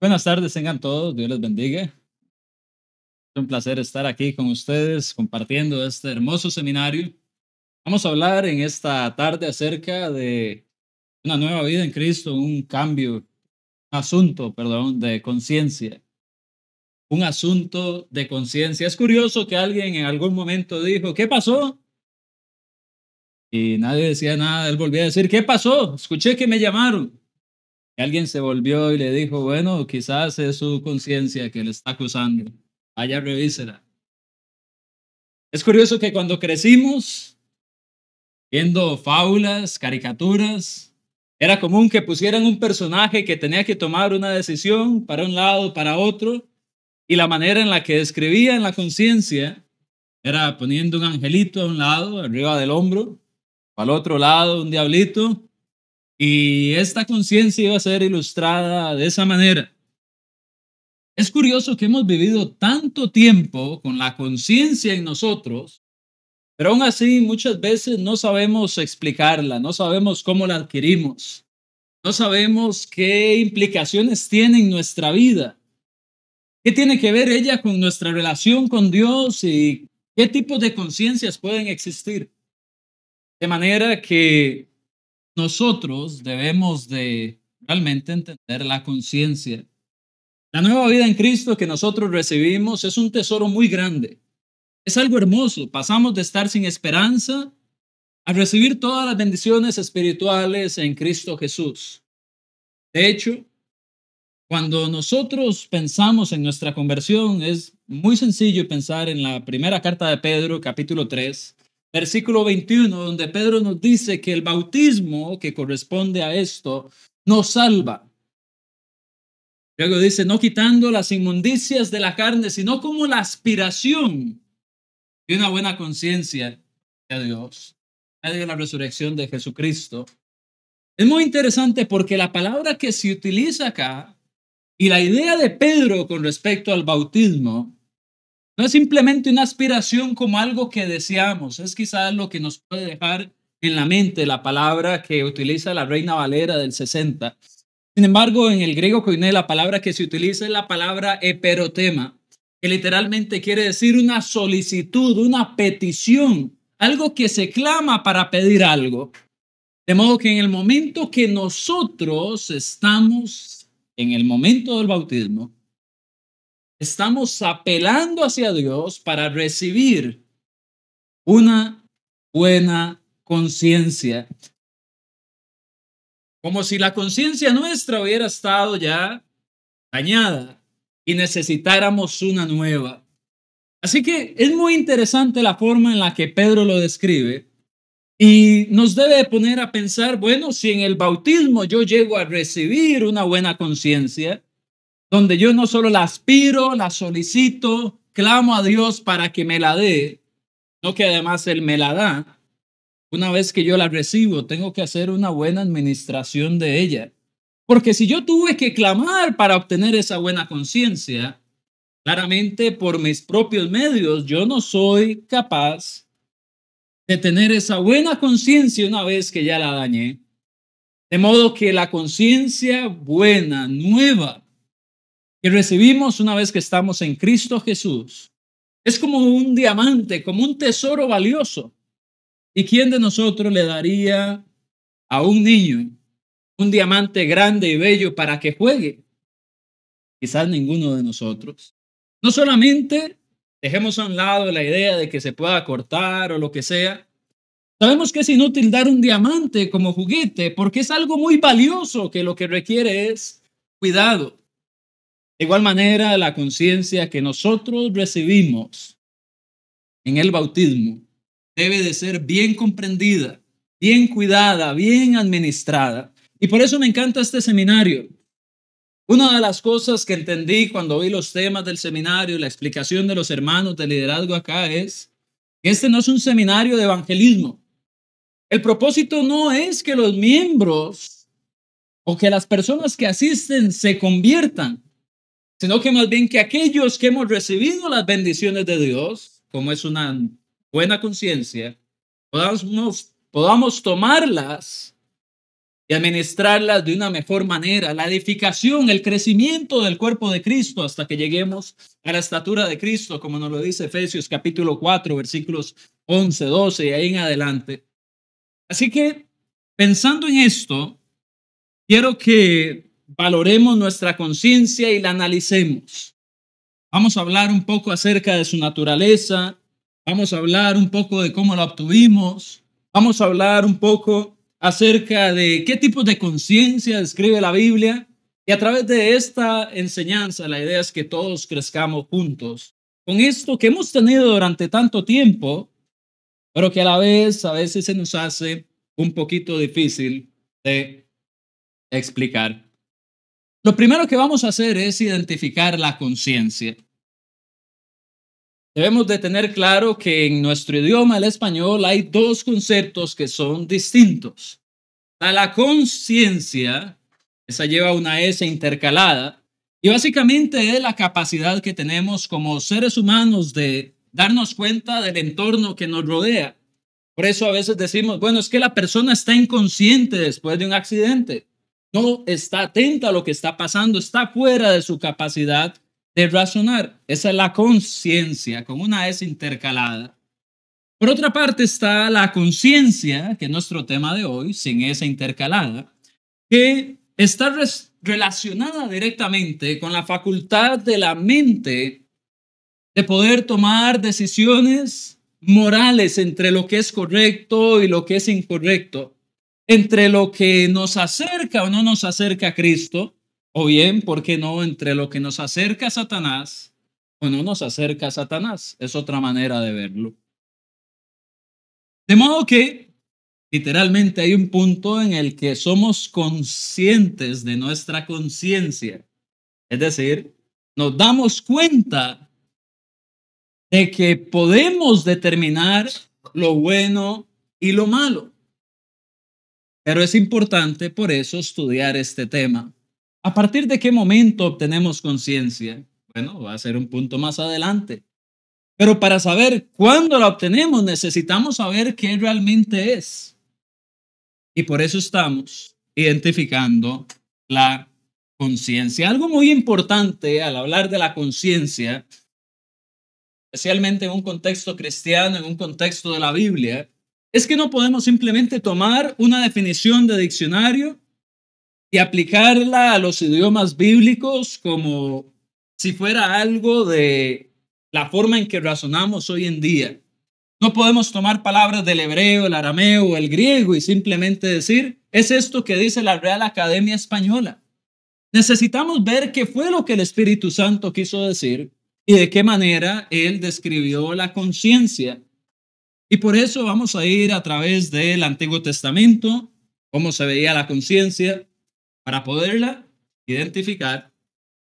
Buenas tardes, tengan todos, Dios les bendiga. Es un placer estar aquí con ustedes compartiendo este hermoso seminario. Vamos a hablar en esta tarde acerca de una nueva vida en Cristo, un cambio, un asunto, perdón, de conciencia. Un asunto de conciencia. Es curioso que alguien en algún momento dijo, ¿qué pasó? Y nadie decía nada, él volvía a decir, ¿qué pasó? Escuché que me llamaron. Y alguien se volvió y le dijo, bueno, quizás es su conciencia que le está acusando. Vaya, revísela. Es curioso que cuando crecimos, viendo fábulas, caricaturas, era común que pusieran un personaje que tenía que tomar una decisión para un lado, para otro, y la manera en la que describía en la conciencia era poniendo un angelito a un lado, arriba del hombro, al otro lado un diablito, y esta conciencia iba a ser ilustrada de esa manera. Es curioso que hemos vivido tanto tiempo con la conciencia en nosotros, pero aún así muchas veces no sabemos explicarla, no sabemos cómo la adquirimos, no sabemos qué implicaciones tiene en nuestra vida, qué tiene que ver ella con nuestra relación con Dios y qué tipos de conciencias pueden existir. De manera que nosotros debemos de realmente entender la conciencia. La nueva vida en Cristo que nosotros recibimos es un tesoro muy grande. Es algo hermoso. Pasamos de estar sin esperanza a recibir todas las bendiciones espirituales en Cristo Jesús. De hecho, cuando nosotros pensamos en nuestra conversión, es muy sencillo pensar en la primera carta de Pedro, capítulo 3, versículo 21, donde Pedro nos dice que el bautismo que corresponde a esto nos salva. Luego dice, no quitando las inmundicias de la carne, sino como la aspiración de una buena conciencia de Dios, de la resurrección de Jesucristo. Es muy interesante porque la palabra que se utiliza acá y la idea de Pedro con respecto al bautismo no es simplemente una aspiración como algo que deseamos, es quizás lo que nos puede dejar en la mente la palabra que utiliza la Reina Valera del 60. Sin embargo, en el griego koiné, la palabra que se utiliza es la palabra eperotema, que literalmente quiere decir una solicitud, una petición, algo que se clama para pedir algo. De modo que en el momento que nosotros estamos, en el momento del bautismo, estamos apelando hacia Dios para recibir una buena conciencia. Como si la conciencia nuestra hubiera estado ya dañada y necesitáramos una nueva. Así que es muy interesante la forma en la que Pedro lo describe y nos debe poner a pensar, bueno, si en el bautismo yo llego a recibir una buena conciencia, donde yo no solo la aspiro, la solicito, clamo a Dios para que me la dé, no que además Él me la da. Una vez que yo la recibo, tengo que hacer una buena administración de ella. Porque si yo tuve que clamar para obtener esa buena conciencia, claramente por mis propios medios, yo no soy capaz de tener esa buena conciencia una vez que ya la dañé. De modo que la conciencia buena, nueva, que recibimos una vez que estamos en Cristo Jesús, es como un diamante, como un tesoro valioso. ¿Y quién de nosotros le daría a un niño un diamante grande y bello para que juegue? Quizás ninguno de nosotros. No solamente dejemos a un lado la idea de que se pueda cortar o lo que sea. Sabemos que es inútil dar un diamante como juguete porque es algo muy valioso que lo que requiere es cuidado. De igual manera, la conciencia que nosotros recibimos en el bautismo debe de ser bien comprendida, bien cuidada, bien administrada. Y por eso me encanta este seminario. Una de las cosas que entendí cuando vi los temas del seminario, la explicación de los hermanos de liderazgo acá es que este no es un seminario de evangelismo. El propósito no es que los miembros o que las personas que asisten se conviertan, sino que más bien que aquellos que hemos recibido las bendiciones de Dios, como es una buena conciencia, podamos tomarlas y administrarlas de una mejor manera. La edificación, el crecimiento del cuerpo de Cristo hasta que lleguemos a la estatura de Cristo, como nos lo dice Efesios capítulo 4, versículos 11, 12 y ahí en adelante. Así que pensando en esto, quiero que valoremos nuestra conciencia y la analicemos. Vamos a hablar un poco acerca de su naturaleza, vamos a hablar un poco de cómo la obtuvimos, vamos a hablar un poco acerca de qué tipo de conciencia describe la Biblia, y a través de esta enseñanza la idea es que todos crezcamos juntos con esto que hemos tenido durante tanto tiempo, pero que a la vez a veces se nos hace un poquito difícil de explicar. Lo primero que vamos a hacer es identificar la conciencia. Debemos de tener claro que en nuestro idioma, el español, hay dos conceptos que son distintos. La conciencia, esa lleva una S intercalada, y básicamente es la capacidad que tenemos como seres humanos de darnos cuenta del entorno que nos rodea. Por eso a veces decimos, bueno, es que la persona está inconsciente después de un accidente. No está atenta a lo que está pasando, está fuera de su capacidad de razonar. Esa es la conciencia, con una S intercalada. Por otra parte está la conciencia, que es nuestro tema de hoy, sin S intercalada, que está relacionada directamente con la facultad de la mente de poder tomar decisiones morales entre lo que es correcto y lo que es incorrecto, entre lo que nos acerca o no nos acerca a Cristo, o bien, ¿por qué no?, entre lo que nos acerca a Satanás o no nos acerca a Satanás. Es otra manera de verlo. De modo que, literalmente, hay un punto en el que somos conscientes de nuestra conciencia. Es decir, nos damos cuenta de que podemos determinar lo bueno y lo malo. Pero es importante por eso estudiar este tema. ¿A partir de qué momento obtenemos conciencia? Bueno, va a ser un punto más adelante. Pero para saber cuándo la obtenemos, necesitamos saber qué realmente es. Y por eso estamos identificando la conciencia. Algo muy importante al hablar de la conciencia, especialmente en un contexto cristiano, en un contexto de la Biblia, es que no podemos simplemente tomar una definición de diccionario y aplicarla a los idiomas bíblicos como si fuera algo de la forma en que razonamos hoy en día. No podemos tomar palabras del hebreo, el arameo o el griego y simplemente decir, es esto que dice la Real Academia Española. Necesitamos ver qué fue lo que el Espíritu Santo quiso decir y de qué manera él describió la conciencia. Y por eso vamos a ir a través del Antiguo Testamento, cómo se veía la conciencia, para poderla identificar.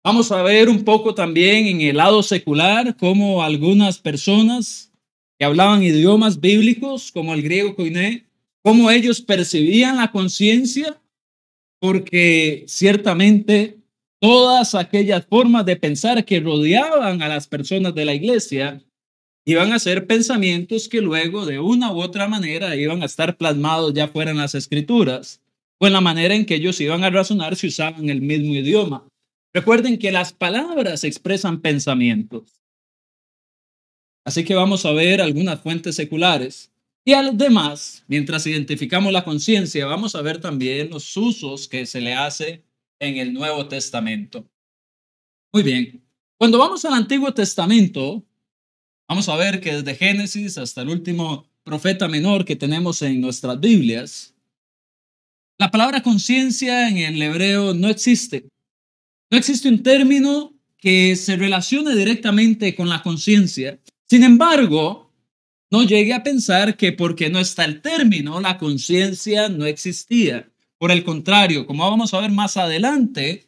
Vamos a ver un poco también en el lado secular, cómo algunas personas que hablaban idiomas bíblicos, como el griego koiné, cómo ellos percibían la conciencia, porque ciertamente todas aquellas formas de pensar que rodeaban a las personas de la iglesia iban a ser pensamientos que luego de una u otra manera iban a estar plasmados ya fuera en las escrituras o en la manera en que ellos iban a razonar si usaban el mismo idioma. Recuerden que las palabras expresan pensamientos. Así que vamos a ver algunas fuentes seculares. Y además, mientras identificamos la conciencia, vamos a ver también los usos que se le hace en el Nuevo Testamento. Muy bien. Cuando vamos al Antiguo Testamento, vamos a ver que desde Génesis hasta el último profeta menor que tenemos en nuestras Biblias, la palabra conciencia en el hebreo no existe. No existe un término que se relacione directamente con la conciencia. Sin embargo, no llegue a pensar que porque no está el término, la conciencia no existía. Por el contrario, como vamos a ver más adelante,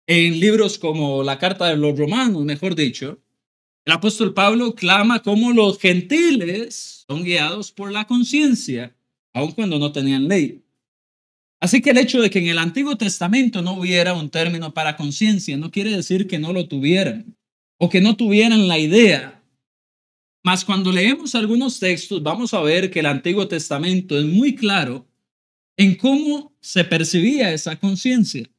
en libros como la Carta de los Romanos, mejor dicho, el apóstol Pablo clama cómo los gentiles son guiados por la conciencia, aun cuando no tenían ley. Así que el hecho de que en el Antiguo Testamento no hubiera un término para conciencia no quiere decir que no lo tuvieran o que no tuvieran la idea. Mas cuando leemos algunos textos vamos a ver que el Antiguo Testamento es muy claro en cómo se percibía esa conciencia.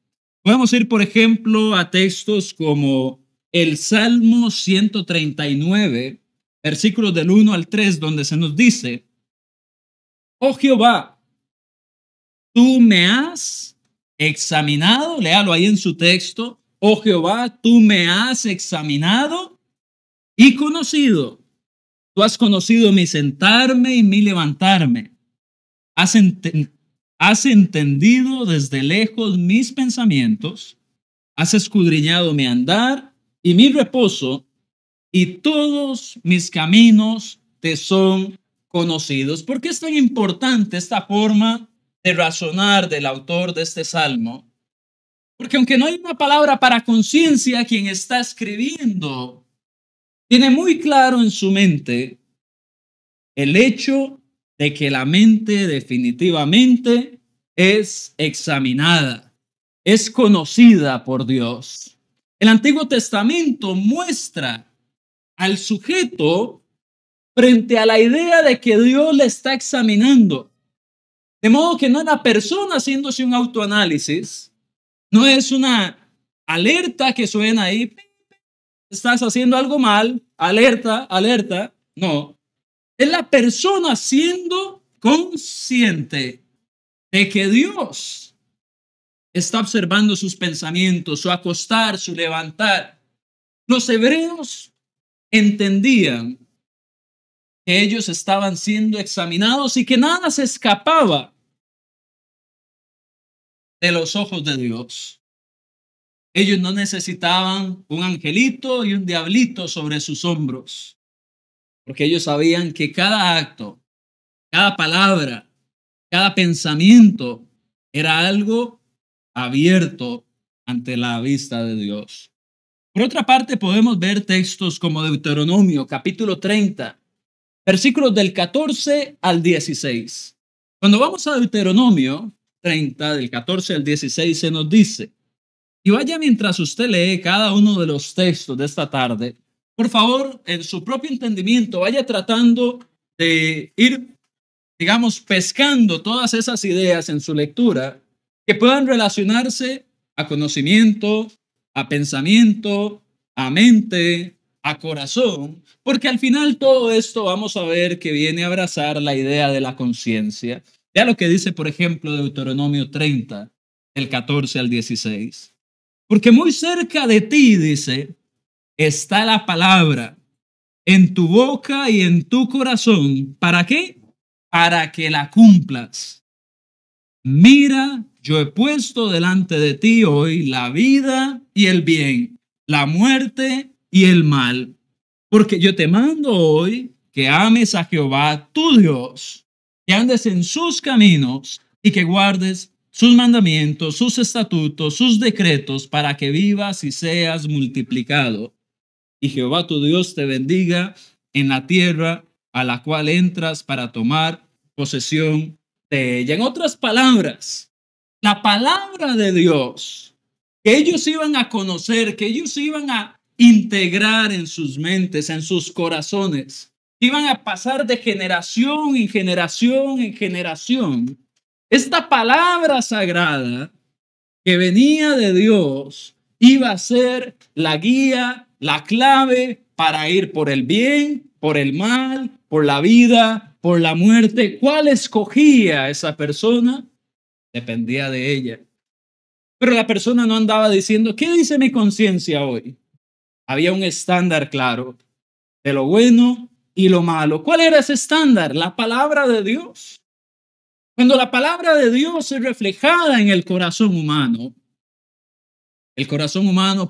Podemos ir, por ejemplo, a textos como el Salmo 139, versículos del 1 al 3, donde se nos dice: oh Jehová, tú me has examinado, léalo ahí en su texto. Oh Jehová, tú me has examinado y conocido. Tú has conocido mi sentarme y mi levantarme. Has entendido desde lejos mis pensamientos. Has escudriñado mi andar y mi reposo, y todos mis caminos te son conocidos. ¿Por qué es tan importante esta forma de razonar del autor de este salmo? Porque aunque no hay una palabra para conciencia, quien está escribiendo tiene muy claro en su mente el hecho de que la mente definitivamente es examinada, es conocida por Dios. El Antiguo Testamento muestra al sujeto frente a la idea de que Dios le está examinando. De modo que no es la persona haciéndose un autoanálisis, no es una alerta que suena ahí, estás haciendo algo mal, alerta, alerta, no. Es la persona siendo consciente de que Dios está observando sus pensamientos, su acostar, su levantar. Los hebreos entendían que ellos estaban siendo examinados y que nada se escapaba de los ojos de Dios. Ellos no necesitaban un angelito y un diablito sobre sus hombros, porque ellos sabían que cada acto, cada palabra, cada pensamiento era algo abierto ante la vista de Dios. Por otra parte, podemos ver textos como Deuteronomio, capítulo 30, versículos del 14 al 16. Cuando vamos a Deuteronomio 30, del 14 al 16, se nos dice, y vaya mientras usted lee cada uno de los textos de esta tarde, por favor, en su propio entendimiento, vaya tratando de ir, digamos, pescando todas esas ideas en su lectura que puedan relacionarse a conocimiento, a pensamiento, a mente, a corazón, porque al final todo esto vamos a ver que viene a abrazar la idea de la conciencia. Vea lo que dice, por ejemplo, Deuteronomio 30, del 14 al 16. Porque muy cerca de ti, dice, está la palabra en tu boca y en tu corazón. ¿Para qué? Para que la cumplas. Mira, yo he puesto delante de ti hoy la vida y el bien, la muerte y el mal. Porque yo te mando hoy que ames a Jehová tu Dios, que andes en sus caminos y que guardes sus mandamientos, sus estatutos, sus decretos, para que vivas y seas multiplicado. Y Jehová tu Dios te bendiga en la tierra a la cual entras para tomar posesión de ella. En otras palabras, la palabra de Dios que ellos iban a conocer, que ellos iban a integrar en sus mentes, en sus corazones, iban a pasar de generación en generación en generación. Esta palabra sagrada que venía de Dios iba a ser la guía, la clave para ir por el bien, por el mal, por la vida, por la muerte. ¿Cuál escogía esa persona? Dependía de ella. Pero la persona no andaba diciendo, ¿qué dice mi conciencia hoy? Había un estándar claro de lo bueno y lo malo. ¿Cuál era ese estándar? La palabra de Dios. Cuando la palabra de Dios es reflejada en el corazón humano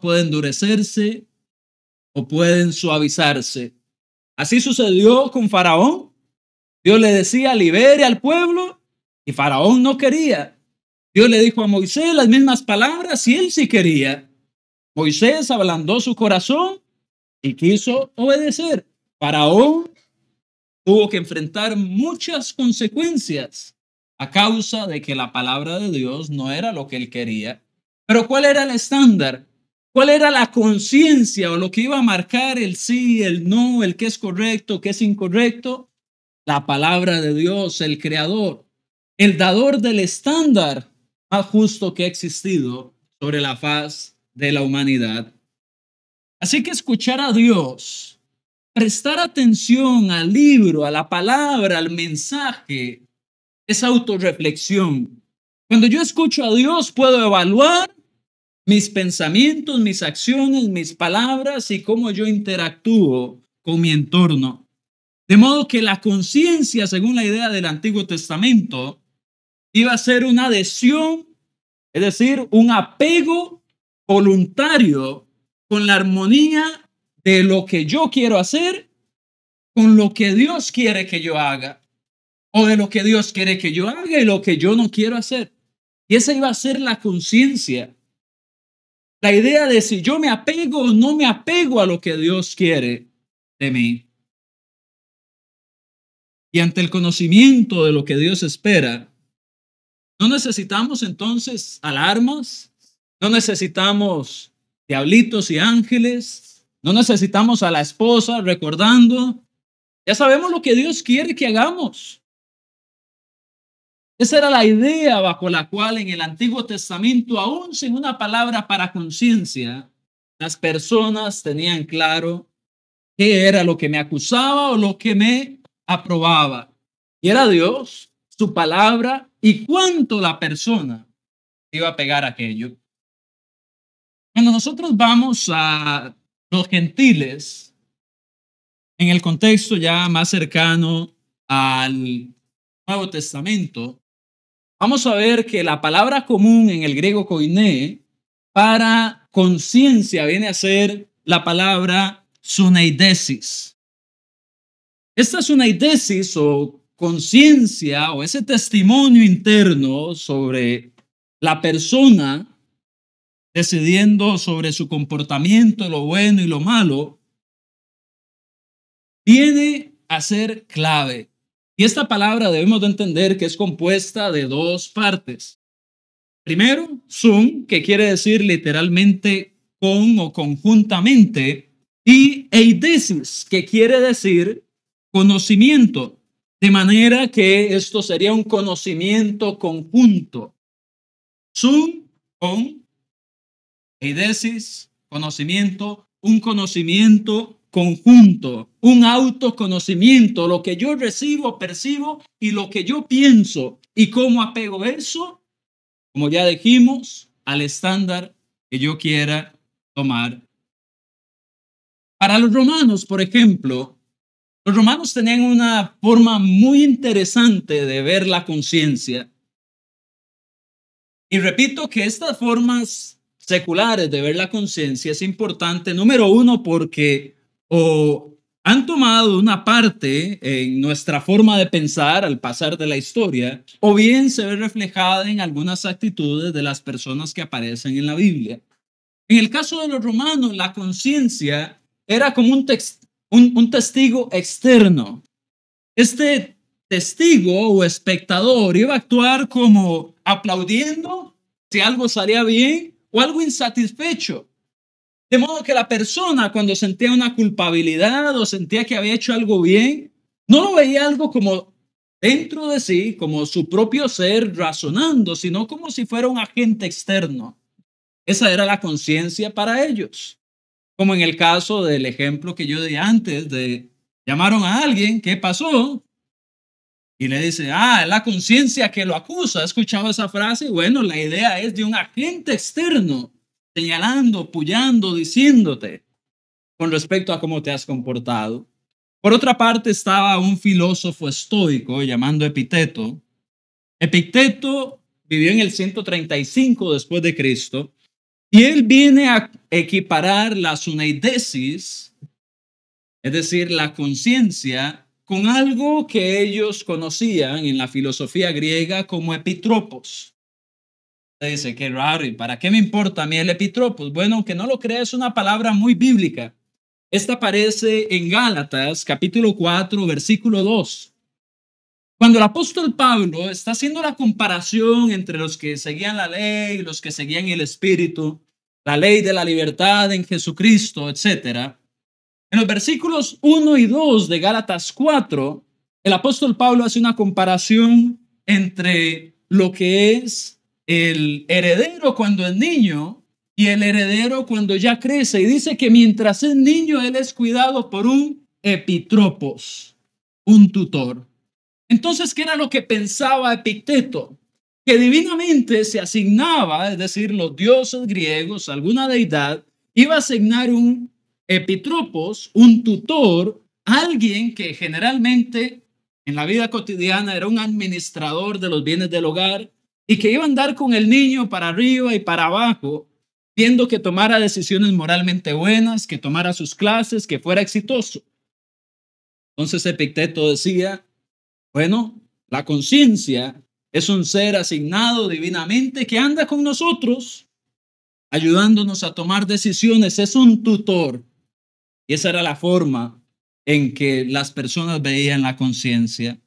puede endurecerse o pueden suavizarse. Así sucedió con Faraón. Dios le decía, libere al pueblo, y Faraón no quería. Dios le dijo a Moisés las mismas palabras y él sí quería. Moisés ablandó su corazón y quiso obedecer. Faraón tuvo que enfrentar muchas consecuencias a causa de que la palabra de Dios no era lo que él quería. Pero ¿cuál era el estándar? ¿Cuál era la conciencia o lo que iba a marcar el sí, el no, el qué es correcto, qué es incorrecto? La palabra de Dios, el Creador. el dador del estándar más justo que ha existido sobre la faz de la humanidad. Así que escuchar a Dios, prestar atención al libro, a la palabra, al mensaje, es autorreflexión. Cuando yo escucho a Dios, puedo evaluar mis pensamientos, mis acciones, mis palabras y cómo yo interactúo con mi entorno. De modo que la conciencia, según la idea del Antiguo Testamento, iba a ser una adhesión, es decir, un apego voluntario con la armonía de lo que yo quiero hacer con lo que Dios quiere que yo haga, o de lo que Dios quiere que yo haga y lo que yo no quiero hacer. Y esa iba a ser la conciencia. La idea de si yo me apego o no me apego a lo que Dios quiere de mí. Y ante el conocimiento de lo que Dios espera, no necesitamos entonces alarmas, no necesitamos diablitos y ángeles, no necesitamos a la esposa recordando. Ya sabemos lo que Dios quiere que hagamos. Esa era la idea bajo la cual en el Antiguo Testamento, aún sin una palabra para conciencia, las personas tenían claro qué era lo que me acusaba o lo que me aprobaba. Y era Dios, su palabra y cuánto la persona iba a pegar aquello. Cuando nosotros vamos a los gentiles, en el contexto ya más cercano al Nuevo Testamento, vamos a ver que la palabra común en el griego koiné para conciencia viene a ser la palabra suneidesis. Esta suneidesis o conciencia o ese testimonio interno sobre la persona decidiendo sobre su comportamiento, lo bueno y lo malo, viene a ser clave. Y esta palabra debemos de entender que es compuesta de dos partes. Primero, sun, que quiere decir literalmente con o conjuntamente, y eidesis, que quiere decir conocimiento, de manera que esto sería un conocimiento conjunto. Sun, con, eidesis, conocimiento, un conocimiento conjunto, un autoconocimiento, lo que yo recibo, percibo y lo que yo pienso y cómo apego eso, como ya dijimos, al estándar que yo quiera tomar. Para los romanos, por ejemplo, los romanos tenían una forma muy interesante de ver la conciencia. Y repito que estas formas seculares de ver la conciencia es importante, número uno, porque o han tomado una parte en nuestra forma de pensar al pasar de la historia, o bien se ve reflejada en algunas actitudes de las personas que aparecen en la Biblia. En el caso de los romanos, la conciencia era como un testigo externo. Este testigo o espectador iba a actuar como aplaudiendo si algo salía bien o algo insatisfecho. De modo que la persona cuando sentía una culpabilidad o sentía que había hecho algo bien, no lo veía algo como dentro de sí, como su propio ser razonando, sino como si fuera un agente externo. Esa era la conciencia para ellos. Como en el caso del ejemplo que yo di antes de llamaron a alguien, ¿qué pasó? Y le dice, es la conciencia que lo acusa. ¿Has escuchado esa frase? Bueno, la idea es de un agente externo señalando, apoyando, diciéndote con respecto a cómo te has comportado. Por otra parte estaba un filósofo estoico llamado Epicteto. Epicteto vivió en el 135 después de Cristo y él viene a equiparar la suneidesis, es decir, la conciencia, con algo que ellos conocían en la filosofía griega como epitropos. Dice, qué raro, ¿y para qué me importa a mí el epitropos? Bueno, aunque no lo creas, es una palabra muy bíblica. Esta aparece en Gálatas, capítulo 4, versículo 2. Cuando el apóstol Pablo está haciendo la comparación entre los que seguían la ley y los que seguían el Espíritu, la ley de la libertad en Jesucristo, etcétera, en los versículos 1 y 2 de Gálatas 4, el apóstol Pablo hace una comparación entre lo que es el heredero cuando es niño y el heredero cuando ya crece. Y dice que mientras es niño, él es cuidado por un epitropos, un tutor. Entonces, ¿qué era lo que pensaba Epicteto? Que divinamente se asignaba, es decir, los dioses griegos, alguna deidad, iba a asignar un epitropos, un tutor, alguien que generalmente en la vida cotidiana era un administrador de los bienes del hogar y que iba a andar con el niño para arriba y para abajo, viendo que tomara decisiones moralmente buenas, que tomara sus clases, que fuera exitoso. Entonces Epicteto decía, bueno, la conciencia es un ser asignado divinamente que anda con nosotros, ayudándonos a tomar decisiones, es un tutor. Y esa era la forma en que las personas veían la conciencia.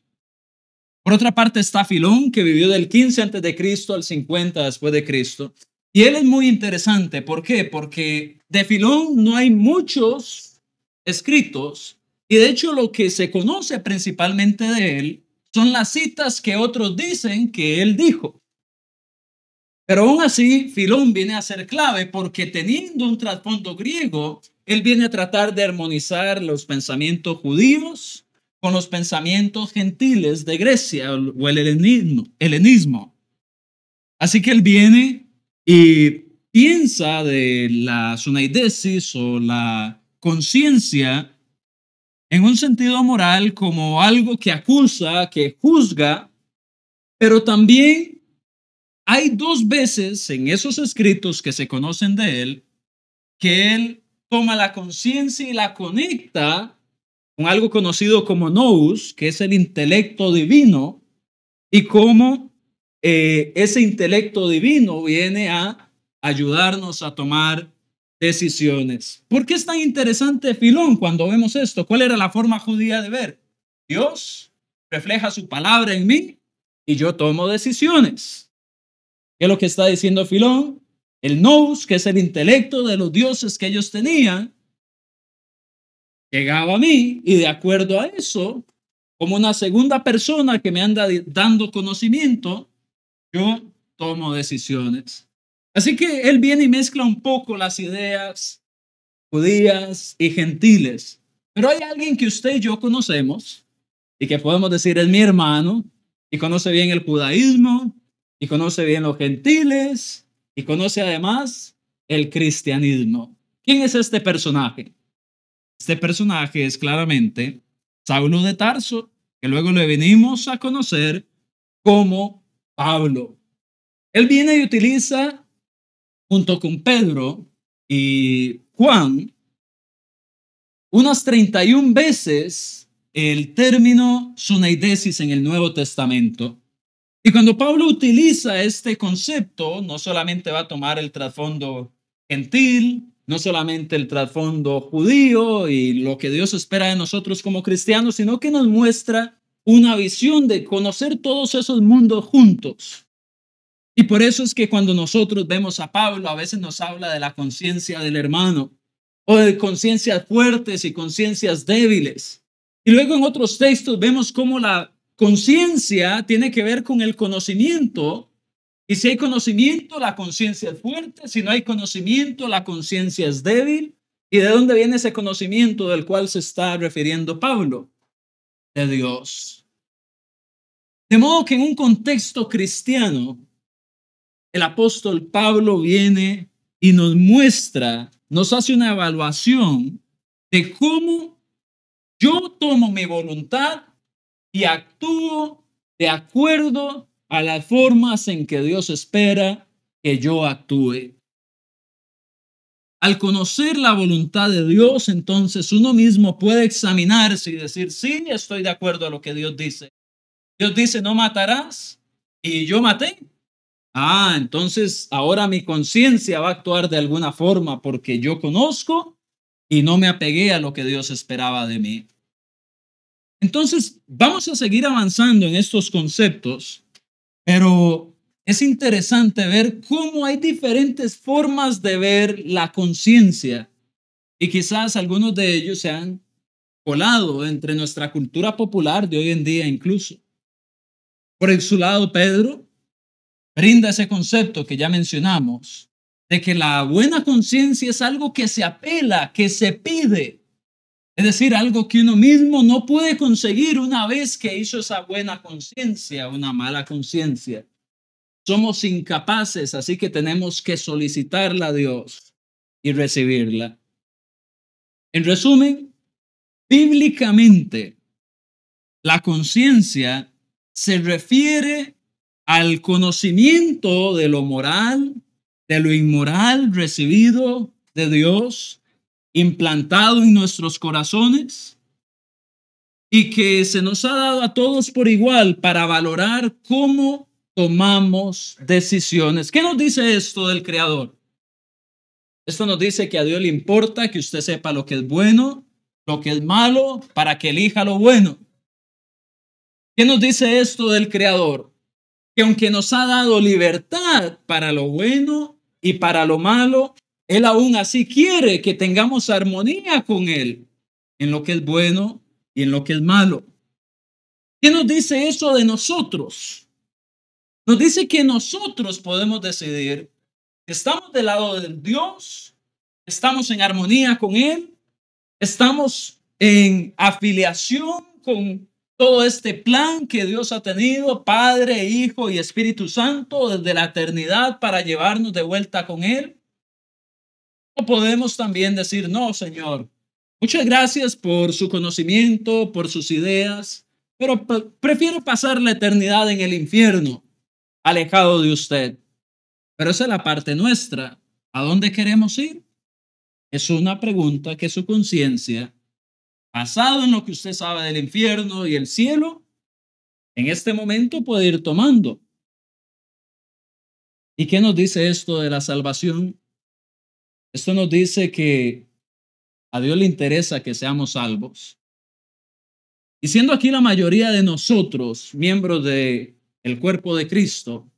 Por otra parte está Filón, que vivió del 15 antes de Cristo al 50 después de Cristo. Y él es muy interesante. ¿Por qué? Porque de Filón no hay muchos escritos. Y de hecho lo que se conoce principalmente de él son las citas que otros dicen que él dijo. Pero aún así, Filón viene a ser clave porque teniendo un trasfondo griego, él viene a tratar de armonizar los pensamientos judíos con los pensamientos gentiles de Grecia o el helenismo. Así que él viene y piensa de la sunaidesis o la conciencia en un sentido moral como algo que acusa, que juzga, pero también hay dos veces en esos escritos que se conocen de él que él toma la conciencia y la conecta con algo conocido como nous, que es el intelecto divino, y cómo ese intelecto divino viene a ayudarnos a tomar decisiones. ¿Por qué es tan interesante Filón cuando vemos esto? ¿Cuál era la forma judía de ver? Dios refleja su palabra en mí y yo tomo decisiones. ¿Qué es lo que está diciendo Filón? El nous, que es el intelecto de los dioses que ellos tenían, llegaba a mí y de acuerdo a eso, como una segunda persona que me anda dando conocimiento, yo tomo decisiones. Así que él viene y mezcla un poco las ideas judías y gentiles. Pero hay alguien que usted y yo conocemos y que podemos decir es mi hermano y conoce bien el judaísmo y conoce bien los gentiles y conoce además el cristianismo. ¿Quién es este personaje? Este personaje es claramente Saulo de Tarso, que luego le venimos a conocer como Pablo. Él viene y utiliza, junto con Pedro y Juan, unas 31 veces el término sunaidesis en el Nuevo Testamento. Y cuando Pablo utiliza este concepto, no solamente va a tomar el trasfondo gentil, no solamente el trasfondo judío y lo que Dios espera de nosotros como cristianos, sino que nos muestra una visión de conocer todos esos mundos juntos. Y por eso es que cuando nosotros vemos a Pablo, a veces nos habla de la conciencia del hermano, o de conciencias fuertes y conciencias débiles. Y luego en otros textos vemos cómo la conciencia tiene que ver con el conocimiento. Y si hay conocimiento, la conciencia es fuerte. Si no hay conocimiento, la conciencia es débil. ¿Y de dónde viene ese conocimiento del cual se está refiriendo Pablo? De Dios. De modo que en un contexto cristiano, el apóstol Pablo viene y nos muestra, nos hace una evaluación de cómo yo tomo mi voluntad y actúo de acuerdo a las formas en que Dios espera que yo actúe. Al conocer la voluntad de Dios, entonces uno mismo puede examinarse y decir, sí, estoy de acuerdo a lo que Dios dice. Dios dice, no matarás, y yo maté. Entonces ahora mi conciencia va a actuar de alguna forma porque yo conozco y no me apegué a lo que Dios esperaba de mí. Entonces vamos a seguir avanzando en estos conceptos, pero es interesante ver cómo hay diferentes formas de ver la conciencia y quizás algunos de ellos se han colado entre nuestra cultura popular de hoy en día incluso. Por su lado, Pedro brinda ese concepto que ya mencionamos, de que la buena conciencia es algo que se apela, que se pide. Es decir, algo que uno mismo no puede conseguir una vez que hizo esa buena conciencia, una mala conciencia. Somos incapaces, así que tenemos que solicitarla a Dios y recibirla. En resumen, bíblicamente, la conciencia se refiere al conocimiento de lo moral, de lo inmoral recibido de Dios, implantado en nuestros corazones y que se nos ha dado a todos por igual para valorar cómo tomamos decisiones. ¿Qué nos dice esto del Creador? Esto nos dice que a Dios le importa que usted sepa lo que es bueno, lo que es malo, para que elija lo bueno. ¿Qué nos dice esto del Creador? Que aunque nos ha dado libertad para lo bueno y para lo malo, Él aún así quiere que tengamos armonía con Él en lo que es bueno y en lo que es malo. ¿Qué nos dice eso de nosotros? Nos dice que nosotros podemos decidir que estamos del lado de Dios, estamos en armonía con Él, estamos en afiliación con todo este plan que Dios ha tenido, Padre, Hijo y Espíritu Santo, desde la eternidad para llevarnos de vuelta con Él. O podemos también decir, no, Señor, muchas gracias por su conocimiento, por sus ideas, pero prefiero pasar la eternidad en el infierno, alejado de usted. Pero esa es la parte nuestra. ¿A dónde queremos ir? Es una pregunta que su conciencia, basado en lo que usted sabe del infierno y el cielo, en este momento puede ir tomando. ¿Y qué nos dice esto de la salvación? Esto nos dice que a Dios le interesa que seamos salvos. Y siendo aquí la mayoría de nosotros miembros del cuerpo de Cristo,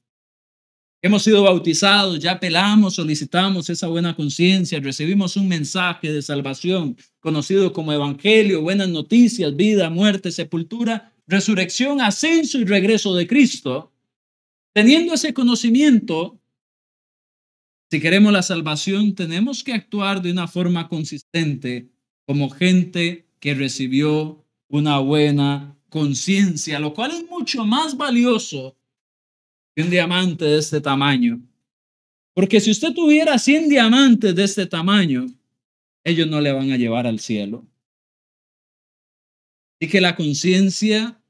hemos sido bautizados, ya apelamos, solicitamos esa buena conciencia, recibimos un mensaje de salvación conocido como evangelio, buenas noticias, vida, muerte, sepultura, resurrección, ascenso y regreso de Cristo. Teniendo ese conocimiento, si queremos la salvación, tenemos que actuar de una forma consistente como gente que recibió una buena conciencia, lo cual es mucho más valioso que un diamante de este tamaño. Porque si usted tuviera 100 diamantes de este tamaño, ellos no le van a llevar al cielo. Así que la conciencia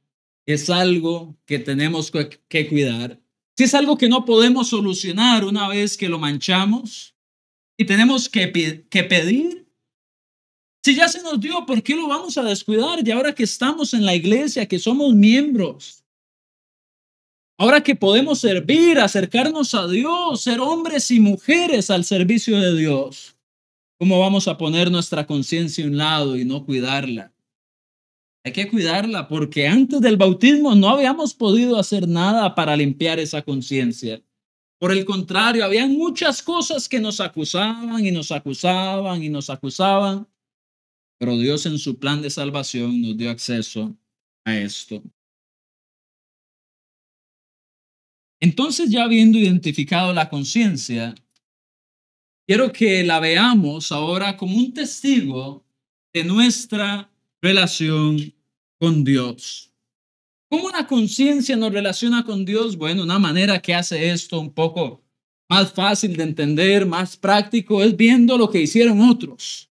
es algo que tenemos que cuidar. Si es algo que no podemos solucionar una vez que lo manchamos y tenemos que pedir, si ya se nos dio, ¿por qué lo vamos a descuidar? Y ahora que estamos en la iglesia, que somos miembros, ahora que podemos servir, acercarnos a Dios, ser hombres y mujeres al servicio de Dios, ¿cómo vamos a poner nuestra conciencia a un lado y no cuidarla? Hay que cuidarla porque antes del bautismo no habíamos podido hacer nada para limpiar esa conciencia. Por el contrario, había muchas cosas que nos acusaban y nos acusaban y nos acusaban, pero Dios en su plan de salvación nos dio acceso a esto. Entonces, ya habiendo identificado la conciencia, quiero que la veamos ahora como un testigo de nuestra relación con Dios. ¿Cómo la conciencia nos relaciona con Dios? Bueno, una manera que hace esto un poco más fácil de entender, más práctico, es viendo lo que hicieron otros.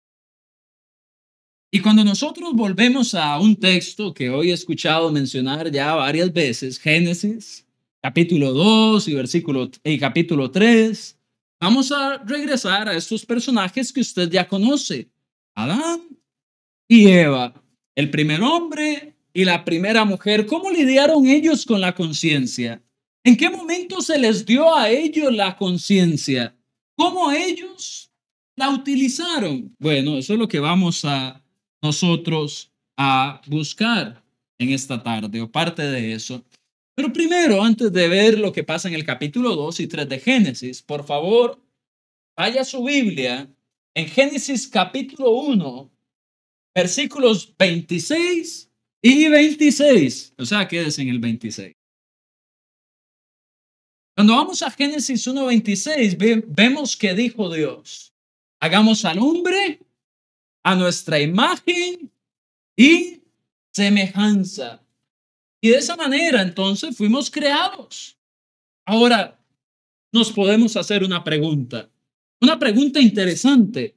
Y cuando nosotros volvemos a un texto que hoy he escuchado mencionar ya varias veces, Génesis, capítulo 2 y capítulo 3, vamos a regresar a estos personajes que usted ya conoce, Adán y Eva, el primer hombre y la primera mujer. ¿Cómo lidiaron ellos con la conciencia? ¿En qué momento se les dio a ellos la conciencia? ¿Cómo ellos la utilizaron? Bueno, eso es lo que vamos a nosotros a buscar en esta tarde, o parte de eso. Pero primero, antes de ver lo que pasa en el capítulo 2 y 3 de Génesis, por favor, vaya a su Biblia en Génesis capítulo 1, versículos 26 y 26. O sea, quédese en el 26. Cuando vamos a Génesis 1:26, vemos que dijo Dios, hagamos al hombre a nuestra imagen y semejanza. Y de esa manera entonces fuimos creados. Ahora nos podemos hacer una pregunta interesante.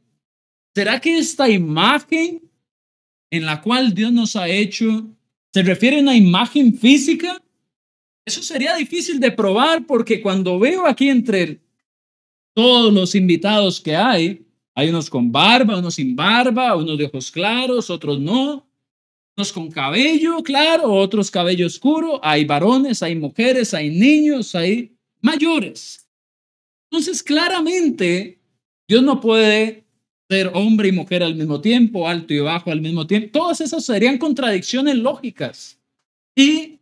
¿Será que esta imagen en la cual Dios nos ha hecho se refiere a una imagen física? Eso sería difícil de probar porque cuando veo aquí entre todos los invitados que hay unos con barba, unos sin barba, unos de ojos claros, otros no, unos con cabello claro, otros cabello oscuro, hay varones, hay mujeres, hay niños, hay mayores. Entonces, claramente, Dios no puede ser hombre y mujer al mismo tiempo, alto y bajo al mismo tiempo. Todas esas serían contradicciones lógicas y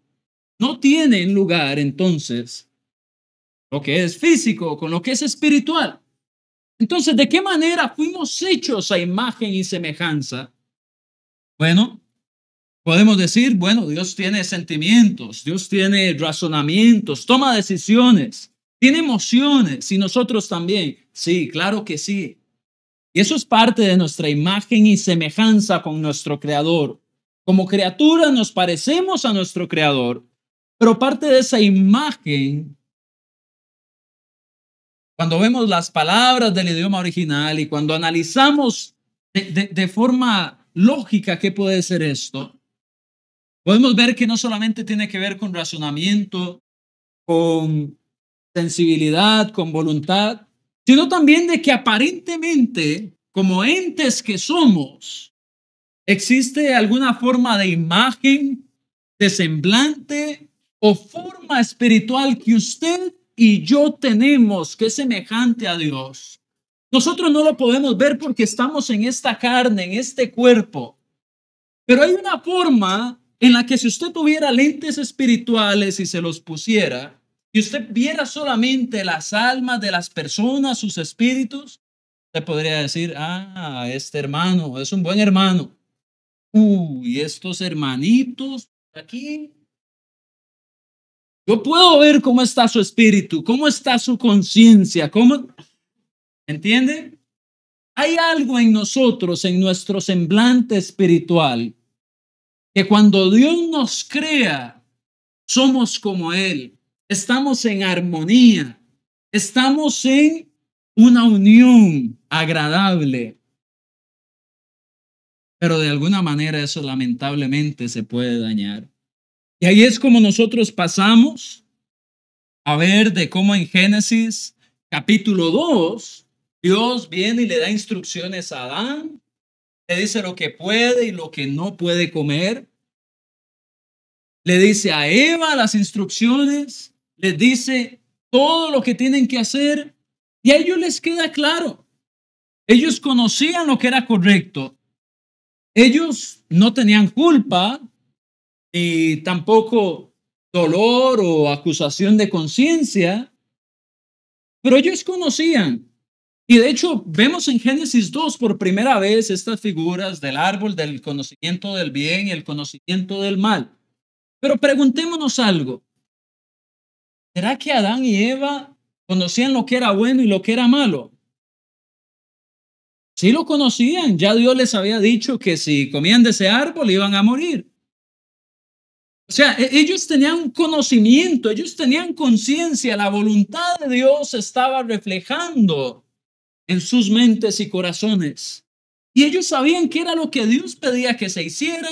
no tienen lugar entonces lo que es físico con lo que es espiritual. Entonces, ¿de qué manera fuimos hechos a imagen y semejanza? Bueno, podemos decir, bueno, Dios tiene sentimientos, Dios tiene razonamientos, toma decisiones, tiene emociones y nosotros también. Sí, claro que sí. Y eso es parte de nuestra imagen y semejanza con nuestro Creador. Como criaturas nos parecemos a nuestro Creador, pero parte de esa imagen, cuando vemos las palabras del idioma original y cuando analizamos de forma lógica qué puede ser esto, podemos ver que no solamente tiene que ver con razonamiento, con sensibilidad, con voluntad, sino también de que aparentemente, como entes que somos, existe alguna forma de imagen, de semblante o forma espiritual que usted y yo tenemos que es semejante a Dios. Nosotros no lo podemos ver porque estamos en esta carne, en este cuerpo, pero hay una forma en la que si usted tuviera lentes espirituales y se los pusiera, y usted viera solamente las almas de las personas, sus espíritus, usted podría decir, ah, este hermano es un buen hermano. Uy, estos hermanitos aquí. Yo puedo ver cómo está su espíritu, cómo está su conciencia, cómo, ¿entiende? Hay algo en nosotros, en nuestro semblante espiritual, que cuando Dios nos crea, somos como Él, estamos en armonía, estamos en una unión agradable, pero de alguna manera eso lamentablemente se puede dañar. Y ahí es como nosotros pasamos a ver de cómo en Génesis capítulo 2, Dios viene y le da instrucciones a Adán, le dice lo que puede y lo que no puede comer. Le dice a Eva las instrucciones, les dice todo lo que tienen que hacer y a ellos les queda claro. Ellos conocían lo que era correcto. Ellos no tenían culpa y tampoco dolor o acusación de conciencia, pero ellos conocían. Y de hecho vemos en Génesis 2 por primera vez estas figuras del árbol del conocimiento del bien y el conocimiento del mal. Pero preguntémonos algo. ¿Será que Adán y Eva conocían lo que era bueno y lo que era malo? Sí lo conocían. Ya Dios les había dicho que si comían de ese árbol iban a morir. O sea, ellos tenían conocimiento, ellos tenían conciencia, la voluntad de Dios estaba reflejando en sus mentes y corazones. Y ellos sabían qué era lo que Dios pedía que se hiciera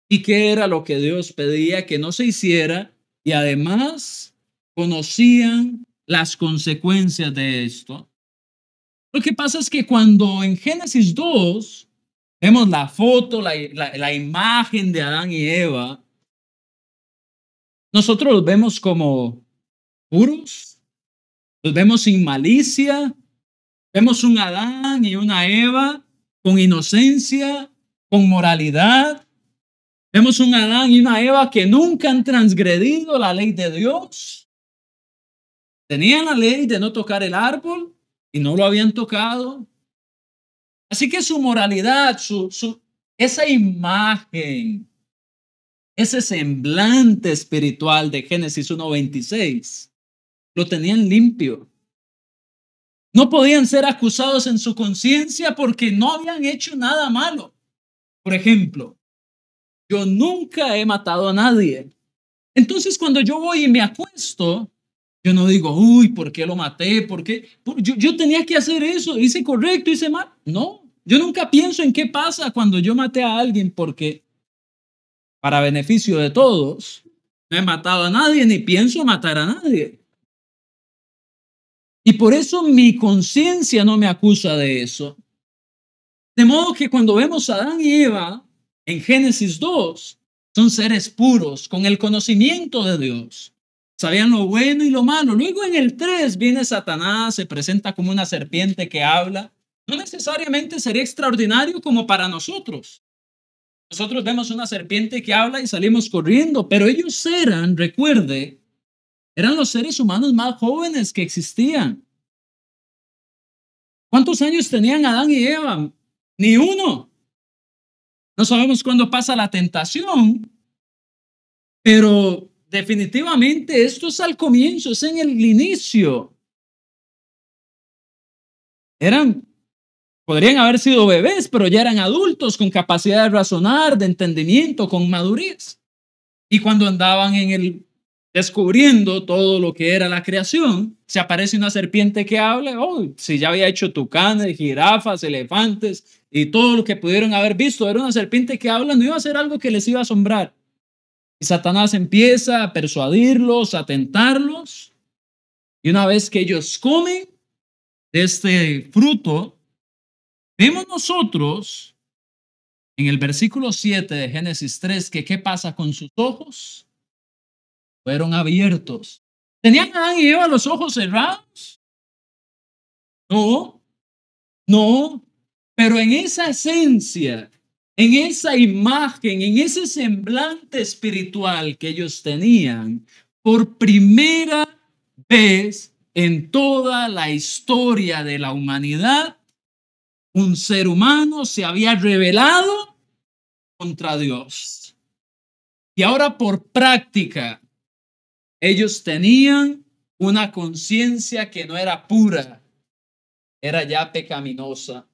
y qué era lo que Dios pedía que no se hiciera. Y además conocían las consecuencias de esto. Lo que pasa es que cuando en Génesis 2 vemos la foto, la imagen de Adán y Eva, nosotros los vemos como puros, los vemos sin malicia, vemos un Adán y una Eva con inocencia, con moralidad. Vemos un Adán y una Eva que nunca han transgredido la ley de Dios. Tenían la ley de no tocar el árbol y no lo habían tocado. Así que su moralidad, esa imagen, ese semblante espiritual de Génesis 1:26 lo tenían limpio. No podían ser acusados en su conciencia porque no habían hecho nada malo. Por ejemplo, yo nunca he matado a nadie. Entonces, cuando yo voy y me acuesto, yo no digo, uy, ¿por qué lo maté? ¿Por qué? Yo tenía que hacer eso, hice correcto, hice mal. No, yo nunca pienso en qué pasa cuando yo maté a alguien porque para beneficio de todos, no he matado a nadie ni pienso matar a nadie. Y por eso mi conciencia no me acusa de eso. De modo que cuando vemos a Adán y Eva en Génesis 2, son seres puros, con el conocimiento de Dios. Sabían lo bueno y lo malo. Luego en el 3 viene Satanás, se presenta como una serpiente que habla. No necesariamente sería extraordinario como para nosotros. Nosotros vemos una serpiente que habla y salimos corriendo, pero ellos eran, recuerde, eran los seres humanos más jóvenes que existían. ¿Cuántos años tenían Adán y Eva? Ni uno. No sabemos cuándo pasa la tentación, pero definitivamente esto es al comienzo, es en el inicio. Podrían haber sido bebés, pero ya eran adultos con capacidad de razonar, de entendimiento, con madurez. Y cuando andaban descubriendo todo lo que era la creación, se aparece una serpiente que habla, oh, si ya había hecho tucanes, jirafas, elefantes y todo lo que pudieron haber visto, era una serpiente que habla, no iba a ser algo que les iba a asombrar. Y Satanás empieza a persuadirlos, a tentarlos, y una vez que ellos comen de este fruto, vemos nosotros en el versículo 7 de Génesis 3 que ¿qué pasa con sus ojos? Fueron abiertos. ¿Tenían Adán y Eva los ojos cerrados? No, no, pero en esa esencia, en esa imagen, en ese semblante espiritual que ellos tenían, por primera vez en toda la historia de la humanidad, un ser humano se había rebelado contra Dios. Y ahora por práctica, ellos tenían una conciencia que no era pura, era ya pecaminosa.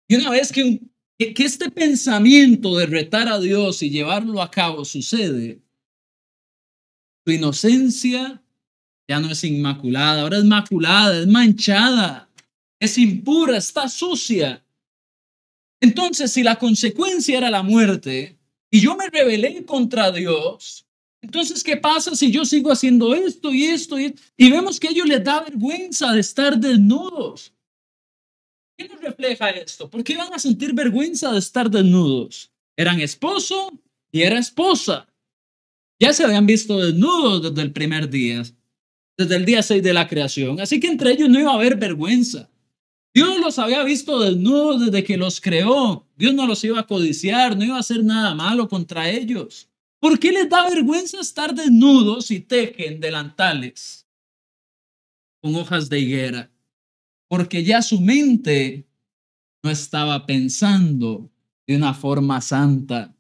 Y una vez que este pensamiento de retar a Dios y llevarlo a cabo sucede, su inocencia ya no es inmaculada, ahora es maculada, es manchada, es impura, está sucia. Entonces, si la consecuencia era la muerte y yo me rebelé contra Dios, entonces, ¿qué pasa si yo sigo haciendo esto y esto? Y vemos que a ellos les da vergüenza de estar desnudos. ¿Qué nos refleja esto? ¿Por qué van a sentir vergüenza de estar desnudos? Eran esposo y era esposa. Ya se habían visto desnudos desde el primer día, desde el día 6 de la creación. Así que entre ellos no iba a haber vergüenza. Dios los había visto desnudos desde que los creó. Dios no los iba a codiciar, no iba a hacer nada malo contra ellos. ¿Por qué les da vergüenza estar desnudos y tejen delantales con hojas de higuera? Porque ya su mente no estaba pensando de una forma santa.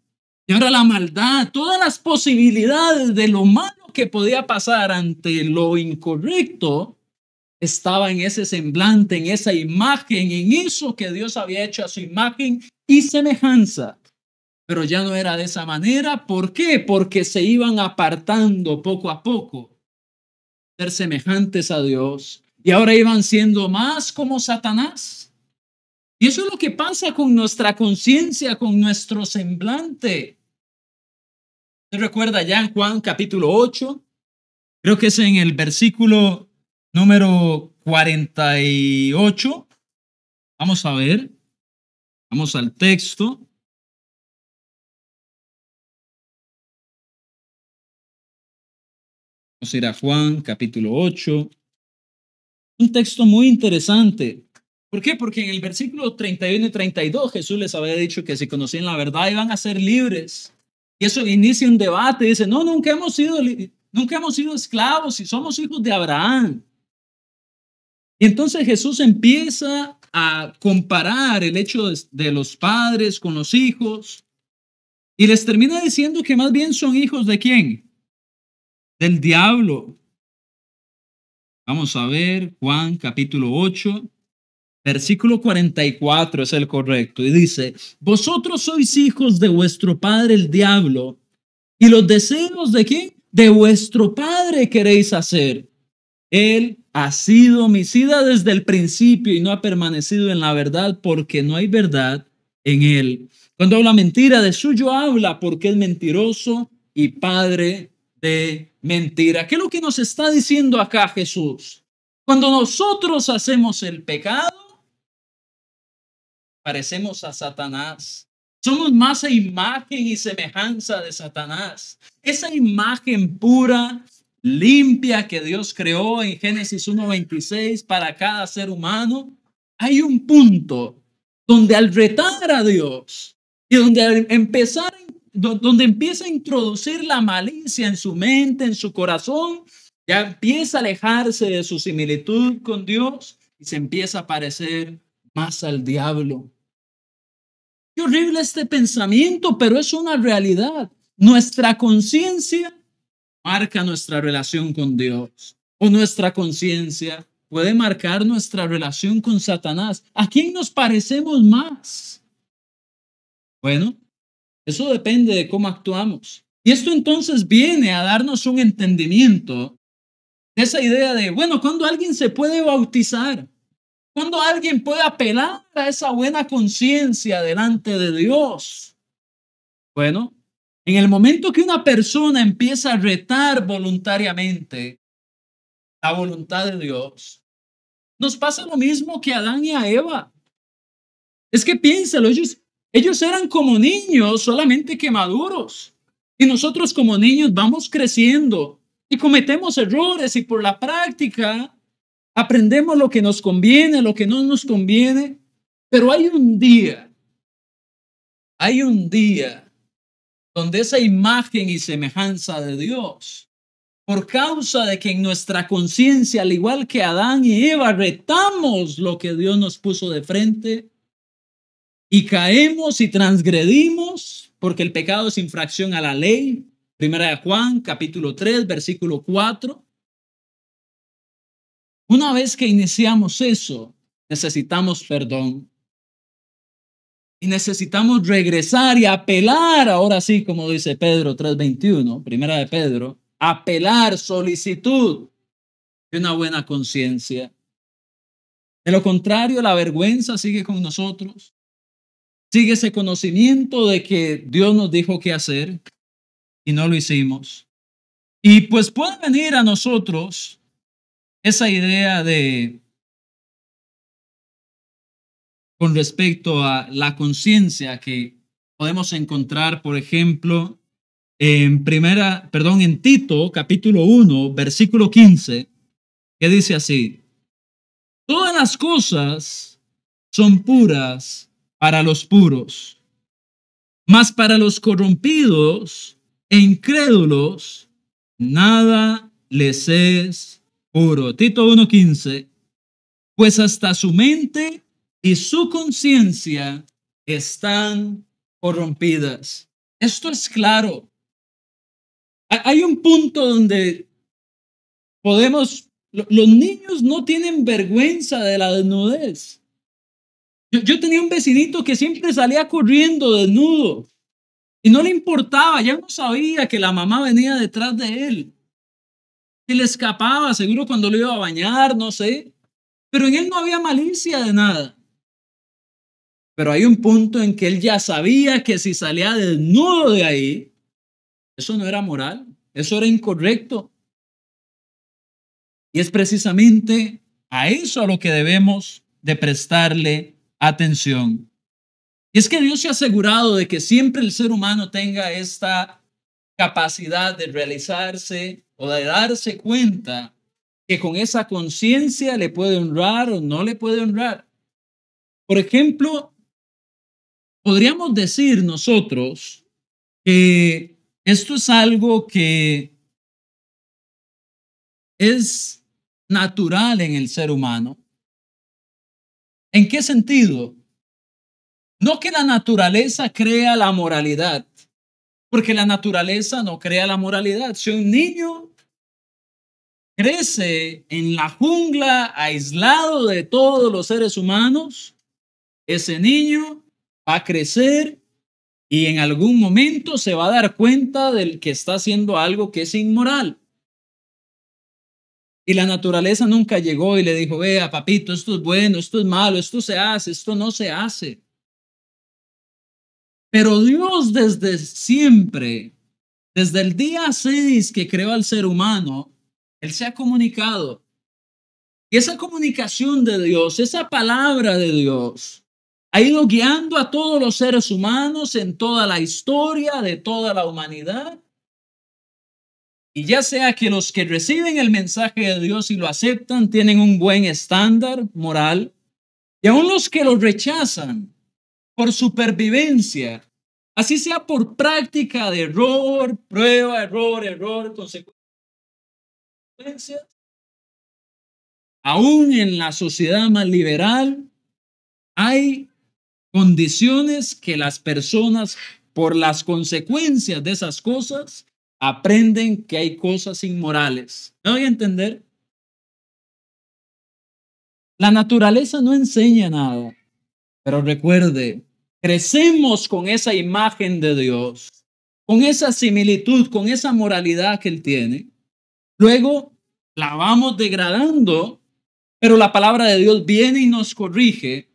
Y ahora la maldad, todas las posibilidades de lo malo que podía pasar ante lo incorrecto, estaba en ese semblante, en esa imagen, en eso que Dios había hecho a su imagen y semejanza. Pero ya no era de esa manera. ¿Por qué? Porque se iban apartando poco a poco, ser semejantes a Dios. Y ahora iban siendo más como Satanás. Y eso es lo que pasa con nuestra conciencia, con nuestro semblante. ¿Se recuerda ya en Juan capítulo 8? Creo que es en el versículo número 48. Vamos a ver. Vamos al texto. Vamos a ir a Juan capítulo 8. Un texto muy interesante. ¿Por qué? Porque en el versículo 31 y 32 Jesús les había dicho que si conocían la verdad iban a ser libres. Y eso inicia un debate. Dice, no, nunca hemos sido esclavos y somos hijos de Abraham. Y entonces Jesús empieza a comparar el hecho de los padres con los hijos y les termina diciendo que más bien son hijos de ¿quién? Del diablo. Vamos a ver Juan capítulo 8, versículo 44 es el correcto. Y dice, vosotros sois hijos de vuestro padre el diablo, y los deseos de quién? De vuestro padre queréis hacer. Él ha sido homicida desde el principio y no ha permanecido en la verdad porque no hay verdad en él. Cuando habla mentira, de suyo habla porque es mentiroso y padre de mentira. ¿Qué es lo que nos está diciendo acá Jesús? Cuando nosotros hacemos el pecado, parecemos a Satanás. Somos más a imagen y semejanza de Satanás. Esa imagen pura, limpia que Dios creó en Génesis 1:26 para cada ser humano. Hay un punto donde al retar a Dios y donde al empezar, donde empieza a introducir la malicia en su mente, en su corazón, ya empieza a alejarse de su similitud con Dios y se empieza a parecer más al diablo. Qué horrible este pensamiento, pero es una realidad. Nuestra conciencia marca nuestra relación con Dios, o nuestra conciencia puede marcar nuestra relación con Satanás. ¿A quién nos parecemos más? Bueno, eso depende de cómo actuamos. Y esto entonces viene a darnos un entendimiento de esa idea de, bueno, ¿cuándo alguien se puede bautizar? ¿Cuándo alguien puede apelar a esa buena conciencia delante de Dios? Bueno, en el momento que una persona empieza a retar voluntariamente la voluntad de Dios, nos pasa lo mismo que a Adán y a Eva. Es que piénsalo, ellos eran como niños, solamente que maduros. Y nosotros como niños vamos creciendo y cometemos errores y por la práctica aprendemos lo que nos conviene, lo que no nos conviene. Pero hay un día donde esa imagen y semejanza de Dios, por causa de que en nuestra conciencia, al igual que Adán y Eva, retamos lo que Dios nos puso de frente y caemos y transgredimos, porque el pecado es infracción a la ley. Primera de Juan, capítulo 3, versículo 4. Una vez que iniciamos eso, necesitamos perdón. Y necesitamos regresar y apelar, ahora sí, como dice Pedro 3:21, primera de Pedro, apelar, solicitud de una buena conciencia. De lo contrario, la vergüenza sigue con nosotros. Sigue ese conocimiento de que Dios nos dijo qué hacer y no lo hicimos. Y pues puede venir a nosotros esa idea de, con respecto a la conciencia que podemos encontrar, por ejemplo, en Tito, capítulo 1, versículo 15, que dice así: todas las cosas son puras para los puros, mas para los corrompidos e incrédulos nada les es puro. Tito 1:15, pues hasta su mente y su conciencia están corrompidas. Esto es claro. Hay un punto donde los niños no tienen vergüenza de la desnudez. Yo tenía un vecinito que siempre salía corriendo desnudo y no le importaba, ya no sabía que la mamá venía detrás de él, que le escapaba, seguro cuando lo iba a bañar, no sé, pero en él no había malicia de nada. Pero hay un punto en que él ya sabía que si salía desnudo de ahí, eso no era moral, eso era incorrecto. Y es precisamente a eso a lo que debemos de prestarle atención. Y es que Dios se ha asegurado de que siempre el ser humano tenga esta capacidad de realizarse o de darse cuenta que con esa conciencia le puede honrar o no le puede honrar. Por ejemplo, podríamos decir nosotros que esto es algo que es natural en el ser humano. ¿En qué sentido? No que la naturaleza crea la moralidad, porque la naturaleza no crea la moralidad. Si un niño crece en la jungla, aislado de todos los seres humanos, ese niño va a crecer y en algún momento se va a dar cuenta del que está haciendo algo que es inmoral. Y la naturaleza nunca llegó y le dijo, vea, papito, esto es bueno, esto es malo, esto se hace, esto no se hace. Pero Dios desde siempre, desde el día 6 que creó al ser humano, Él se ha comunicado. Y esa comunicación de Dios, esa palabra de Dios, ha ido guiando a todos los seres humanos en toda la historia de toda la humanidad. Y ya sea que los que reciben el mensaje de Dios y lo aceptan tienen un buen estándar moral, y aún los que lo rechazan por supervivencia, así sea por práctica de error, prueba, error, consecuencias, aún en la sociedad más liberal hay condiciones que las personas, por las consecuencias de esas cosas, aprenden que hay cosas inmorales. ¿Me voy a entender? La naturaleza no enseña nada, pero recuerde, crecemos con esa imagen de Dios, con esa similitud, con esa moralidad que Él tiene. Luego la vamos degradando, pero la palabra de Dios viene y nos corrige.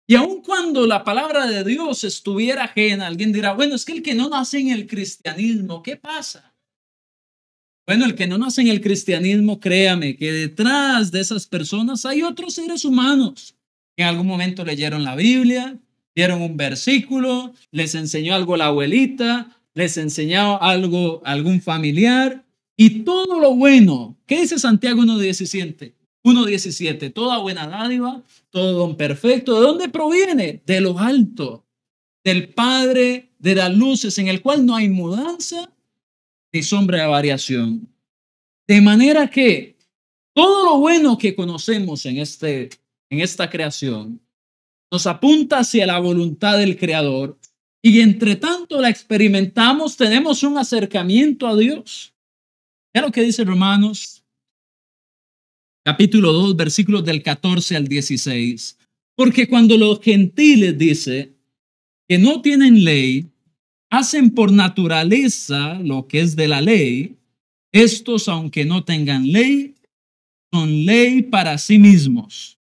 Y aun cuando la palabra de Dios estuviera ajena, alguien dirá, bueno, es que el que no nace en el cristianismo, ¿qué pasa? Bueno, el que no nace en el cristianismo, créame que detrás de esas personas hay otros seres humanos que en algún momento leyeron la Biblia, vieron un versículo, les enseñó algo la abuelita, les enseñó algo algún familiar y todo lo bueno. ¿Qué dice Santiago 1:17? 1:17, toda buena dádiva, todo don perfecto, ¿de dónde proviene? De lo alto, del Padre de las luces, en el cual no hay mudanza ni sombra de variación. De manera que todo lo bueno que conocemos en esta creación nos apunta hacia la voluntad del Creador y entre tanto la experimentamos, tenemos un acercamiento a Dios. Ya lo que dice Romanos capítulo 2, versículos del 14 al 16. Porque cuando los gentiles, dice, que no tienen ley, hacen por naturaleza lo que es de la ley, estos, aunque no tengan ley, son ley para sí mismos.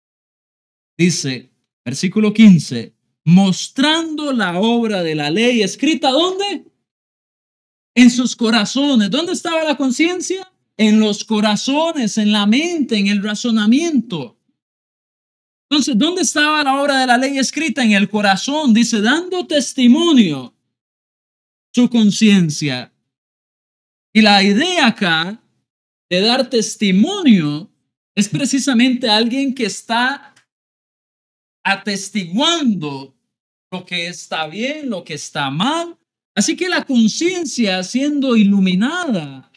Dice, versículo 15, mostrando la obra de la ley escrita, ¿dónde? En sus corazones. ¿Dónde estaba la conciencia? En los corazones, en la mente, en el razonamiento. Entonces, ¿dónde estaba la obra de la ley escrita? En el corazón, dice, dando testimonio su conciencia. Y la idea acá de dar testimonio es precisamente alguien que está atestiguando lo que está bien, lo que está mal. Así que la conciencia, siendo iluminada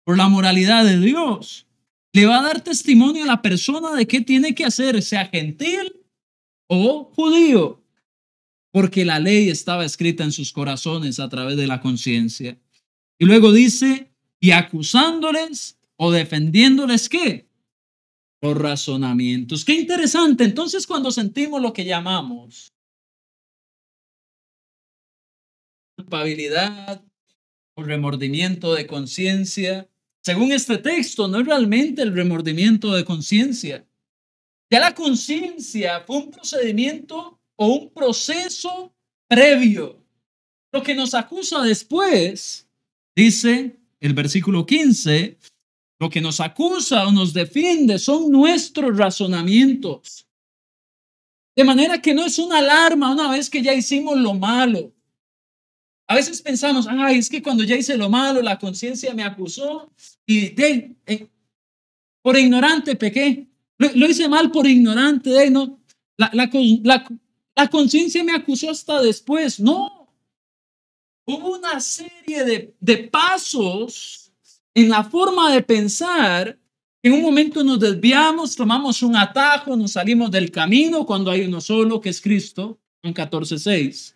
por la moralidad de Dios, le va a dar testimonio a la persona de qué tiene que hacer, sea gentil o judío, porque la ley estaba escrita en sus corazones a través de la conciencia. Y luego dice, y acusándoles o defendiéndoles, ¿qué? Los razonamientos. Qué interesante. Entonces, cuando sentimos lo que llamamos culpabilidad o remordimiento de conciencia, según este texto, no es realmente el remordimiento de conciencia. Ya la conciencia fue un procedimiento o un proceso previo. Lo que nos acusa después, dice el versículo 15, lo que nos acusa o nos defiende son nuestros razonamientos. De manera que no es una alarma una vez que ya hicimos lo malo. A veces pensamos, ay, es que cuando ya hice lo malo, la conciencia me acusó y por ignorante pequé. Lo hice mal por ignorante. No, la conciencia me acusó hasta después. No, hubo una serie de pasos en la forma de pensar. En un momento nos desviamos, tomamos un atajo, nos salimos del camino cuando hay uno solo que es Cristo, en 14:6.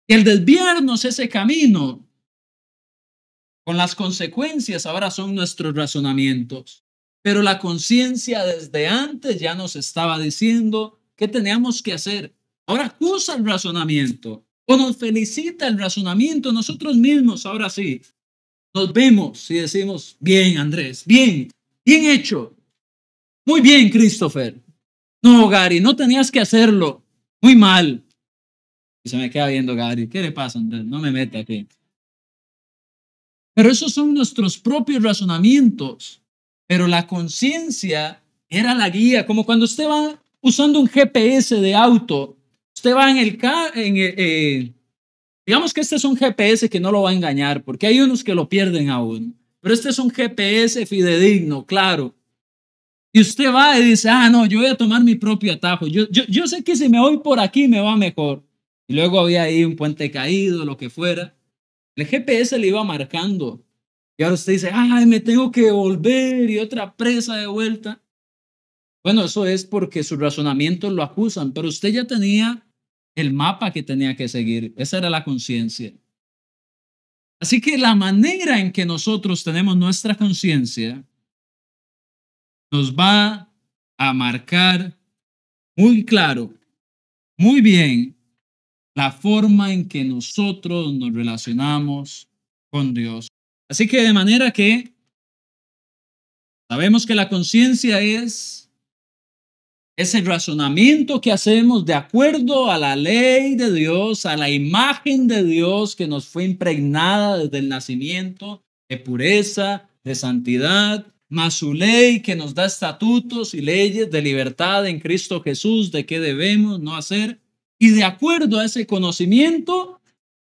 Y al desviarnos ese camino, con las consecuencias ahora son nuestros razonamientos. Pero la conciencia desde antes ya nos estaba diciendo qué teníamos que hacer. Ahora acusa el razonamiento o nos felicita el razonamiento. Nosotros mismos, ahora sí, nos vemos y decimos, bien, Andrés, bien, bien hecho. Muy bien, Christopher. No, Gary, no tenías que hacerlo. Muy mal. Y se me queda viendo Gary. ¿Qué le pasa, Andrés? No me meta aquí. Pero esos son nuestros propios razonamientos. Pero la conciencia era la guía, como cuando usted va usando un GPS de auto. Usted va en el carro, digamos que este es un GPS que no lo va a engañar, porque hay unos que lo pierden aún. Pero este es un GPS fidedigno, claro. Y usted va y dice, no, yo voy a tomar mi propio atajo. Yo sé que si me voy por aquí me va mejor. Y luego había ahí un puente caído, lo que fuera. El GPS le iba marcando. Y ahora usted dice, ay, me tengo que volver y otra presa de vuelta. Bueno, eso es porque sus razonamientos lo acusan, pero usted ya tenía el mapa que tenía que seguir. Esa era la conciencia. Así que la manera en que nosotros tenemos nuestra conciencia nos va a marcar muy claro, muy bien, la forma en que nosotros nos relacionamos con Dios. Así que de manera que sabemos que la conciencia es ese razonamiento que hacemos de acuerdo a la ley de Dios, a la imagen de Dios que nos fue impregnada desde el nacimiento, de pureza, de santidad, más su ley que nos da estatutos y leyes de libertad en Cristo Jesús, de qué debemos no hacer. Y de acuerdo a ese conocimiento,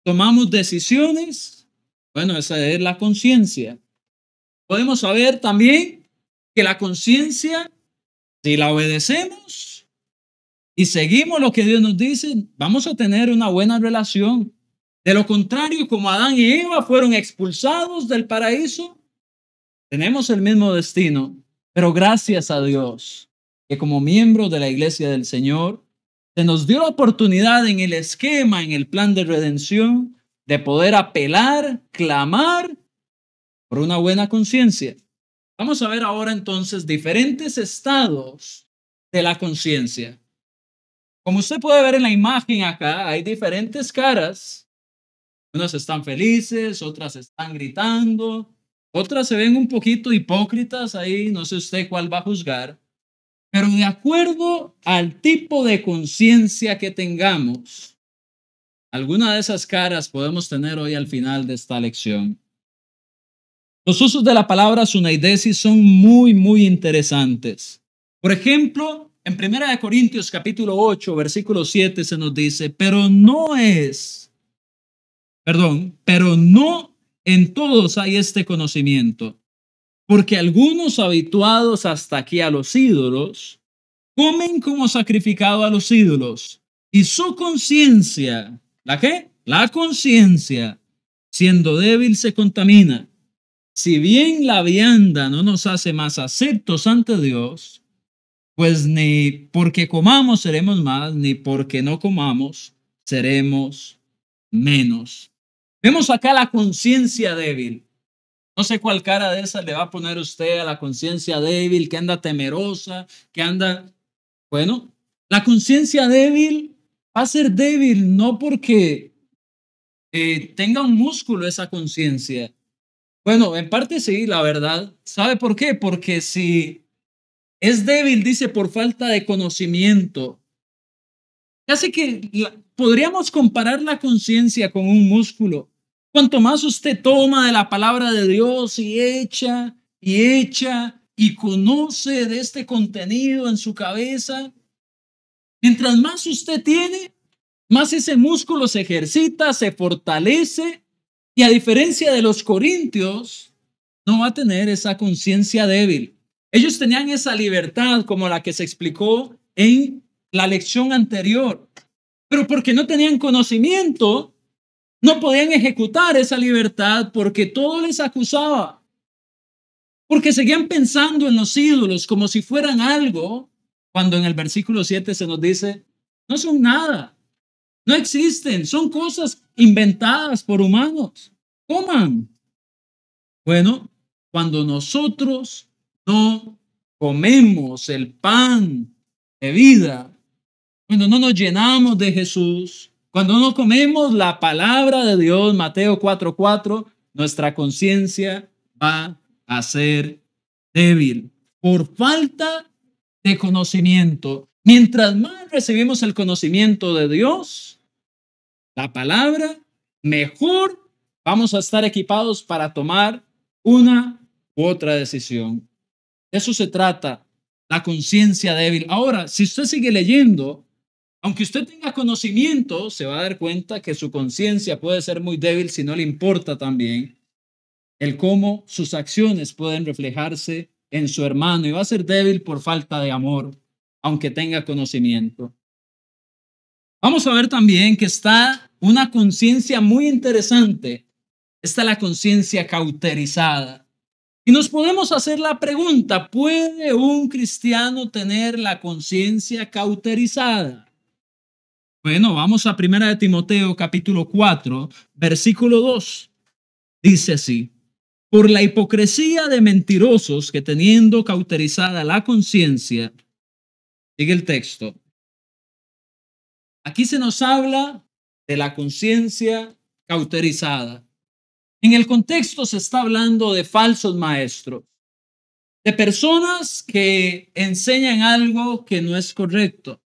tomamos decisiones. Bueno, esa es la conciencia. Podemos saber también que la conciencia, si la obedecemos y seguimos lo que Dios nos dice, vamos a tener una buena relación. De lo contrario, como Adán y Eva fueron expulsados del paraíso, tenemos el mismo destino. Pero gracias a Dios que como miembros de la iglesia del Señor, se nos dio la oportunidad en el esquema, en el plan de redención, de poder apelar, clamar por una buena conciencia. Vamos a ver ahora entonces diferentes estados de la conciencia. Como usted puede ver en la imagen acá, hay diferentes caras. Unas están felices, otras están gritando, otras se ven un poquito hipócritas ahí, no sé usted cuál va a juzgar. Pero de acuerdo al tipo de conciencia que tengamos, alguna de esas caras podemos tener hoy al final de esta lección. Los usos de la palabra sunaidesis son muy interesantes. Por ejemplo, en 1 Corintios capítulo 8, versículo 7 se nos dice, pero no en todos hay este conocimiento, porque algunos habituados hasta aquí a los ídolos, comen como sacrificado a los ídolos, y su conciencia, ¿la qué? La conciencia, siendo débil, se contamina. Si bien la vianda no nos hace más aceptos ante Dios, pues ni porque comamos seremos más, ni porque no comamos seremos menos. Vemos acá la conciencia débil. No sé cuál cara de esa le va a poner usted a la conciencia débil, que anda temerosa, que anda... Bueno, la conciencia débil va a ser débil no porque tenga un músculo esa conciencia. Bueno, en parte sí, la verdad. ¿Sabe por qué? Porque si es débil, dice, por falta de conocimiento. Así que podríamos comparar la conciencia con un músculo. Cuanto más usted toma de la palabra de Dios y echa y conoce de este contenido en su cabeza, mientras más usted tiene, más ese músculo se ejercita, se fortalece. Y a diferencia de los corintios, no va a tener esa conciencia débil. Ellos tenían esa libertad como la que se explicó en la lección anterior. Pero porque no tenían conocimiento, no podían ejecutar esa libertad porque todo les acusaba. Porque seguían pensando en los ídolos como si fueran algo, cuando en el versículo 7 se nos dice, no son nada. No existen, son cosas inventadas por humanos. Coman. Bueno, cuando nosotros no comemos el pan de vida, cuando no nos llenamos de Jesús, cuando no comemos la palabra de Dios, Mateo 4:4, nuestra conciencia va a ser débil por falta de conocimiento. Mientras más recibimos el conocimiento de Dios, la palabra, mejor vamos a estar equipados para tomar una u otra decisión. De eso se trata, la conciencia débil. Ahora, si usted sigue leyendo, aunque usted tenga conocimiento, se va a dar cuenta que su conciencia puede ser muy débil si no le importa también el cómo sus acciones pueden reflejarse en su hermano, y va a ser débil por falta de amor, aunque tenga conocimiento. Vamos a ver también que está una conciencia muy interesante. Está la conciencia cauterizada. Y nos podemos hacer la pregunta, ¿puede un cristiano tener la conciencia cauterizada? Bueno, vamos a 1 de Timoteo capítulo 4, versículo 2. Dice así: por la hipocresía de mentirosos que teniendo cauterizada la conciencia, sigue el texto. Aquí se nos habla de la conciencia cauterizada. En el contexto se está hablando de falsos maestros, de personas que enseñan algo que no es correcto.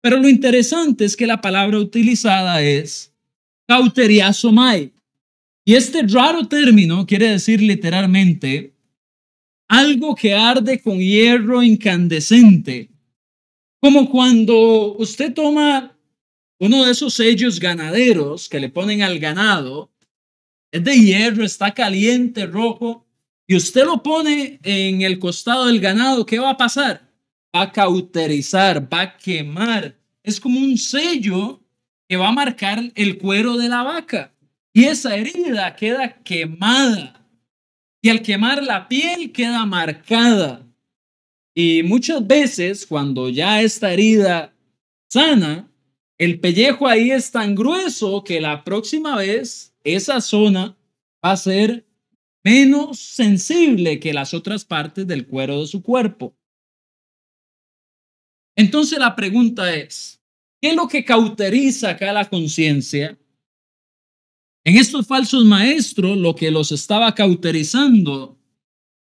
Pero lo interesante es que la palabra utilizada es cauteriazomai. Y este raro término quiere decir literalmente algo que arde con hierro incandescente. Como cuando usted toma uno de esos sellos ganaderos que le ponen al ganado, es de hierro, está caliente, rojo, y usted lo pone en el costado del ganado, ¿qué va a pasar? Va a cauterizar, va a quemar. Es como un sello que va a marcar el cuero de la vaca. Y esa herida queda quemada. Y al quemar la piel queda marcada. Y muchas veces cuando ya esta herida sana, el pellejo ahí es tan grueso que la próxima vez esa zona va a ser menos sensible que las otras partes del cuero de su cuerpo. Entonces la pregunta es, ¿qué es lo que cauteriza acá la conciencia? En estos falsos maestros, lo que los estaba cauterizando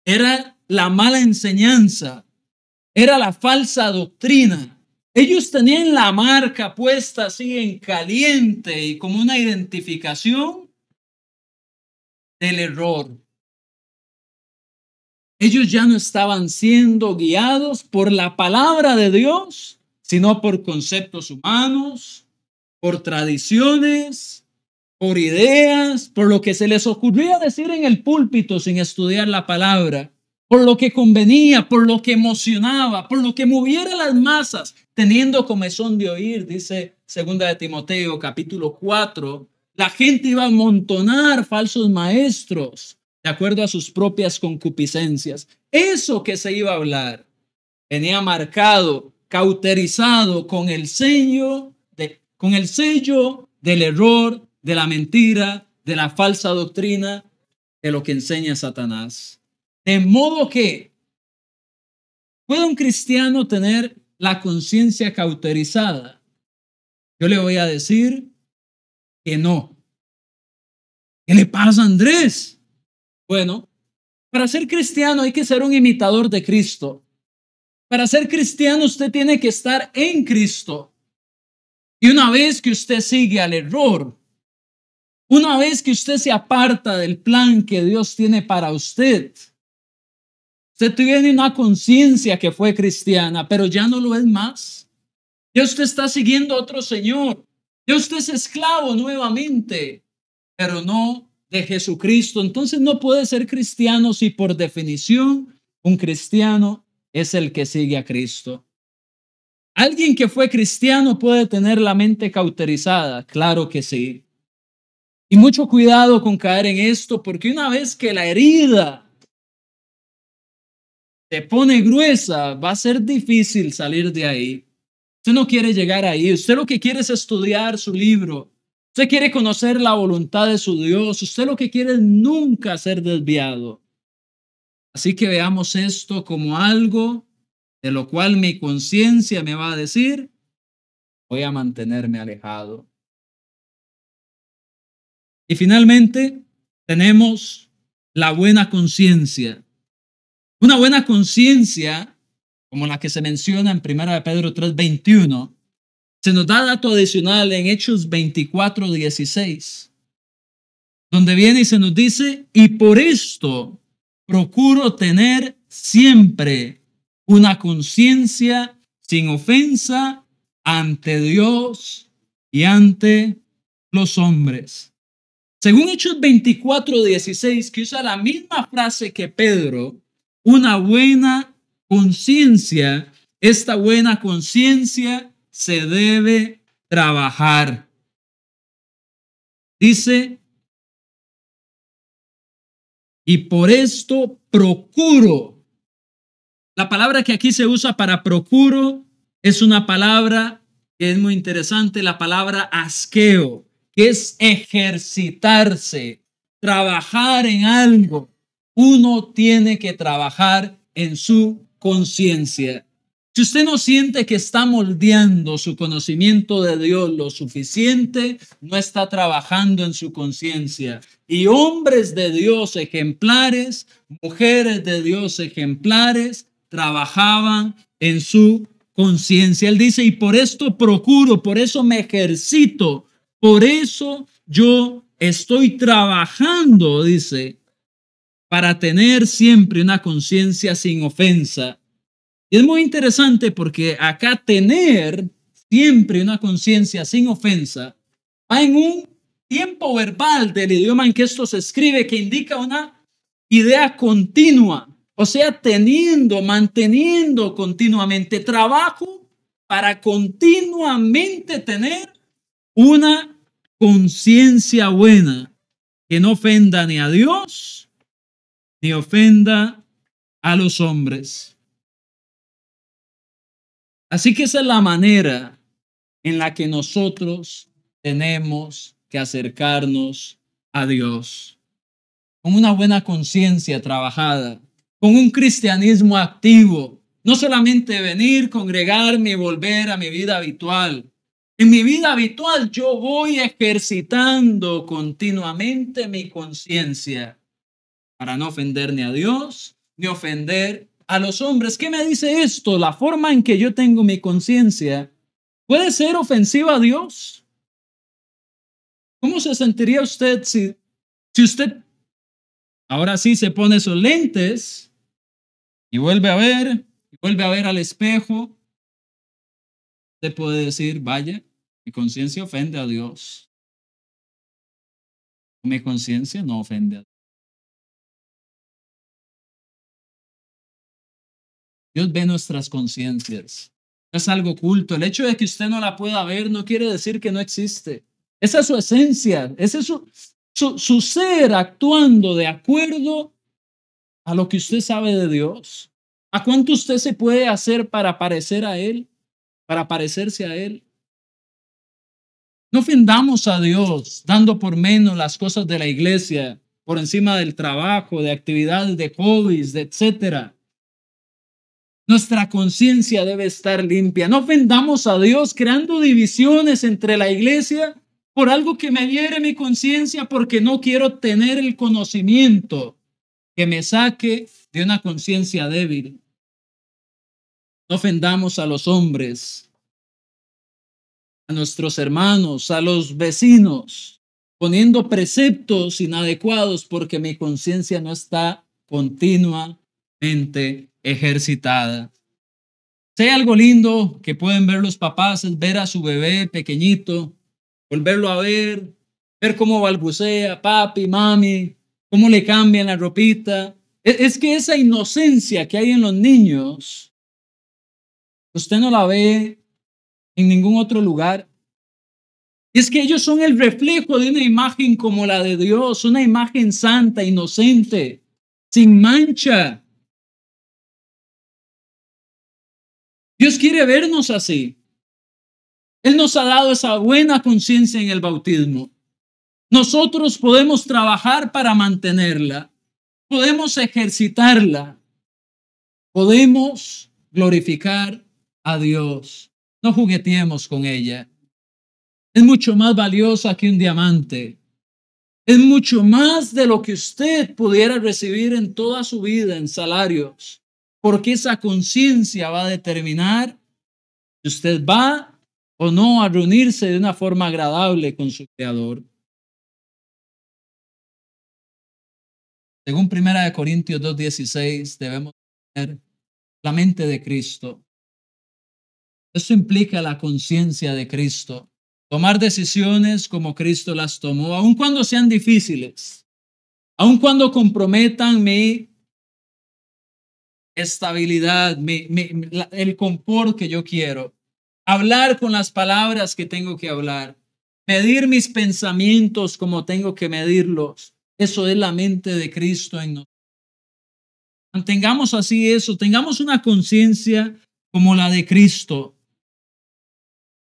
era la mala enseñanza, era la falsa doctrina. Ellos tenían la marca puesta así en caliente y como una identificación del error. Ellos ya no estaban siendo guiados por la palabra de Dios, sino por conceptos humanos, por tradiciones, por ideas, por lo que se les ocurría decir en el púlpito sin estudiar la palabra, por lo que convenía, por lo que emocionaba, por lo que moviera las masas, teniendo comezón de oír, dice 2 de Timoteo capítulo 4, la gente iba a amontonar falsos maestros de acuerdo a sus propias concupiscencias. Eso que se iba a hablar venía marcado, cauterizado con el sello del error, de la mentira, de la falsa doctrina, de lo que enseña Satanás. De modo que ¿puede un cristiano tener la conciencia cauterizada? Yo le voy a decir que no. ¿Qué le pasa a Andrés? Bueno, para ser cristiano hay que ser un imitador de Cristo. Para ser cristiano usted tiene que estar en Cristo. Y una vez que usted sigue al error, una vez que usted se aparta del plan que Dios tiene para usted, usted tiene una conciencia que fue cristiana, pero ya no lo es más. Ya usted está siguiendo a otro Señor. Ya usted es esclavo nuevamente, pero no de Jesucristo. Entonces no puede ser cristiano si por definición un cristiano es el que sigue a Cristo. ¿Alguien que fue cristiano puede tener la mente cauterizada? Claro que sí. Y mucho cuidado con caer en esto, porque una vez que la herida se pone gruesa, va a ser difícil salir de ahí. Usted no quiere llegar ahí. Usted lo que quiere es estudiar su libro. Usted quiere conocer la voluntad de su Dios. Usted lo que quiere es nunca ser desviado. Así que veamos esto como algo de lo cual mi conciencia me va a decir, voy a mantenerme alejado. Y finalmente tenemos la buena conciencia. Una buena conciencia, como la que se menciona en 1 Pedro 3:21, se nos da dato adicional en Hechos 24:16, donde viene y se nos dice, y por esto procuro tener siempre una conciencia sin ofensa ante Dios y ante los hombres. Según Hechos 24:16, que usa la misma frase que Pedro, una buena conciencia, esta buena conciencia se debe trabajar. Dice, y por esto procuro. La palabra que aquí se usa para procuro es una palabra que es muy interesante, la palabra asqueo, que es ejercitarse, trabajar en algo. Uno tiene que trabajar en su conciencia. Si usted no siente que está moldeando su conocimiento de Dios lo suficiente, no está trabajando en su conciencia. Y hombres de Dios ejemplares, mujeres de Dios ejemplares, trabajaban en su conciencia. Él dice, y por esto procuro, por eso me ejercito, por eso yo estoy trabajando, dice, para tener siempre una conciencia sin ofensa. Y es muy interesante porque acá tener siempre una conciencia sin ofensa va en un tiempo verbal del idioma en que esto se escribe que indica una idea continua. O sea, teniendo, manteniendo continuamente trabajo para continuamente tener una conciencia buena que no ofenda ni a Dios ni ofenda a los hombres. Así que esa es la manera en la que nosotros tenemos que acercarnos a Dios, con una buena conciencia trabajada, con un cristianismo activo, no solamente venir, congregarme y volver a mi vida habitual. En mi vida habitual yo voy ejercitando continuamente mi conciencia para no ofender ni a Dios ni ofender a los hombres. ¿Qué me dice esto? La forma en que yo tengo mi conciencia puede ser ofensiva a Dios. ¿Cómo se sentiría usted si usted ahora sí se pone sus lentes y vuelve a ver al espejo? Usted puede decir, vaya, mi conciencia ofende a Dios. Mi conciencia no ofende a Dios. Dios ve nuestras conciencias. No es algo oculto. El hecho de que usted no la pueda ver no quiere decir que no existe. Esa es su esencia. Ese es su ser actuando de acuerdo a lo que usted sabe de Dios. ¿A cuánto usted se puede hacer para parecer a Él? Para parecerse a Él. No ofendamos a Dios dando por menos las cosas de la iglesia, por encima del trabajo, de actividades, de hobbies, de etcétera. Nuestra conciencia debe estar limpia. No ofendamos a Dios creando divisiones entre la iglesia por algo que me hiere mi conciencia porque no quiero tener el conocimiento que me saque de una conciencia débil. No ofendamos a los hombres, a nuestros hermanos, a los vecinos, poniendo preceptos inadecuados porque mi conciencia no está continuamente ejercitada. Si hay algo lindo que pueden ver los papás es ver a su bebé pequeñito, volverlo a ver cómo balbucea, papi, mami, cómo le cambian la ropita. Es que esa inocencia que hay en los niños, usted no la ve en ningún otro lugar. Y es que ellos son el reflejo de una imagen como la de Dios, una imagen santa, inocente, sin mancha. Dios quiere vernos así. Él nos ha dado esa buena conciencia en el bautismo. Nosotros podemos trabajar para mantenerla, podemos ejercitarla, podemos glorificar a Dios. No jugueteemos con ella. Es mucho más valiosa que un diamante. Es mucho más de lo que usted pudiera recibir en toda su vida en salarios, porque esa conciencia va a determinar si usted va o no a reunirse de una forma agradable con su Creador. Según 1 Corintios 2:16, debemos tener la mente de Cristo. Eso implica la conciencia de Cristo. Tomar decisiones como Cristo las tomó, aun cuando sean difíciles, aun cuando comprometan mi estabilidad, el confort que yo quiero. Hablar con las palabras que tengo que hablar. Medir mis pensamientos como tengo que medirlos. Eso es la mente de Cristo en nosotros. Mantengamos así eso, tengamos una conciencia como la de Cristo.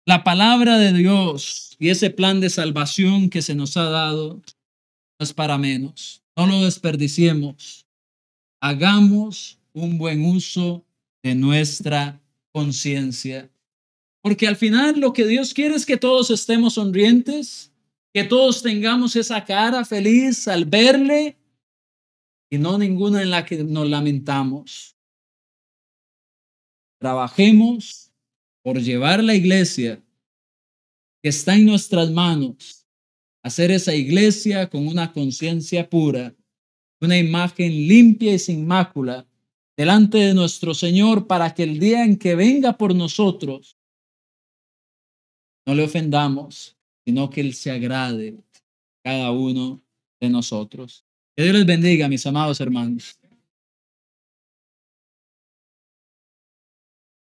La palabra de Dios y ese plan de salvación que se nos ha dado no es para menos. No lo desperdiciemos. Hagamos un buen uso de nuestra conciencia. Porque al final lo que Dios quiere es que todos estemos sonrientes, que todos tengamos esa cara feliz al verle y no ninguna en la que nos lamentamos. Trabajemos por llevar la iglesia que está en nuestras manos, hacer esa iglesia con una conciencia pura, una imagen limpia y sin mácula delante de nuestro Señor, para que el día en que venga por nosotros no le ofendamos, sino que Él se agrade cada uno de nosotros. Que Dios les bendiga, mis amados hermanos.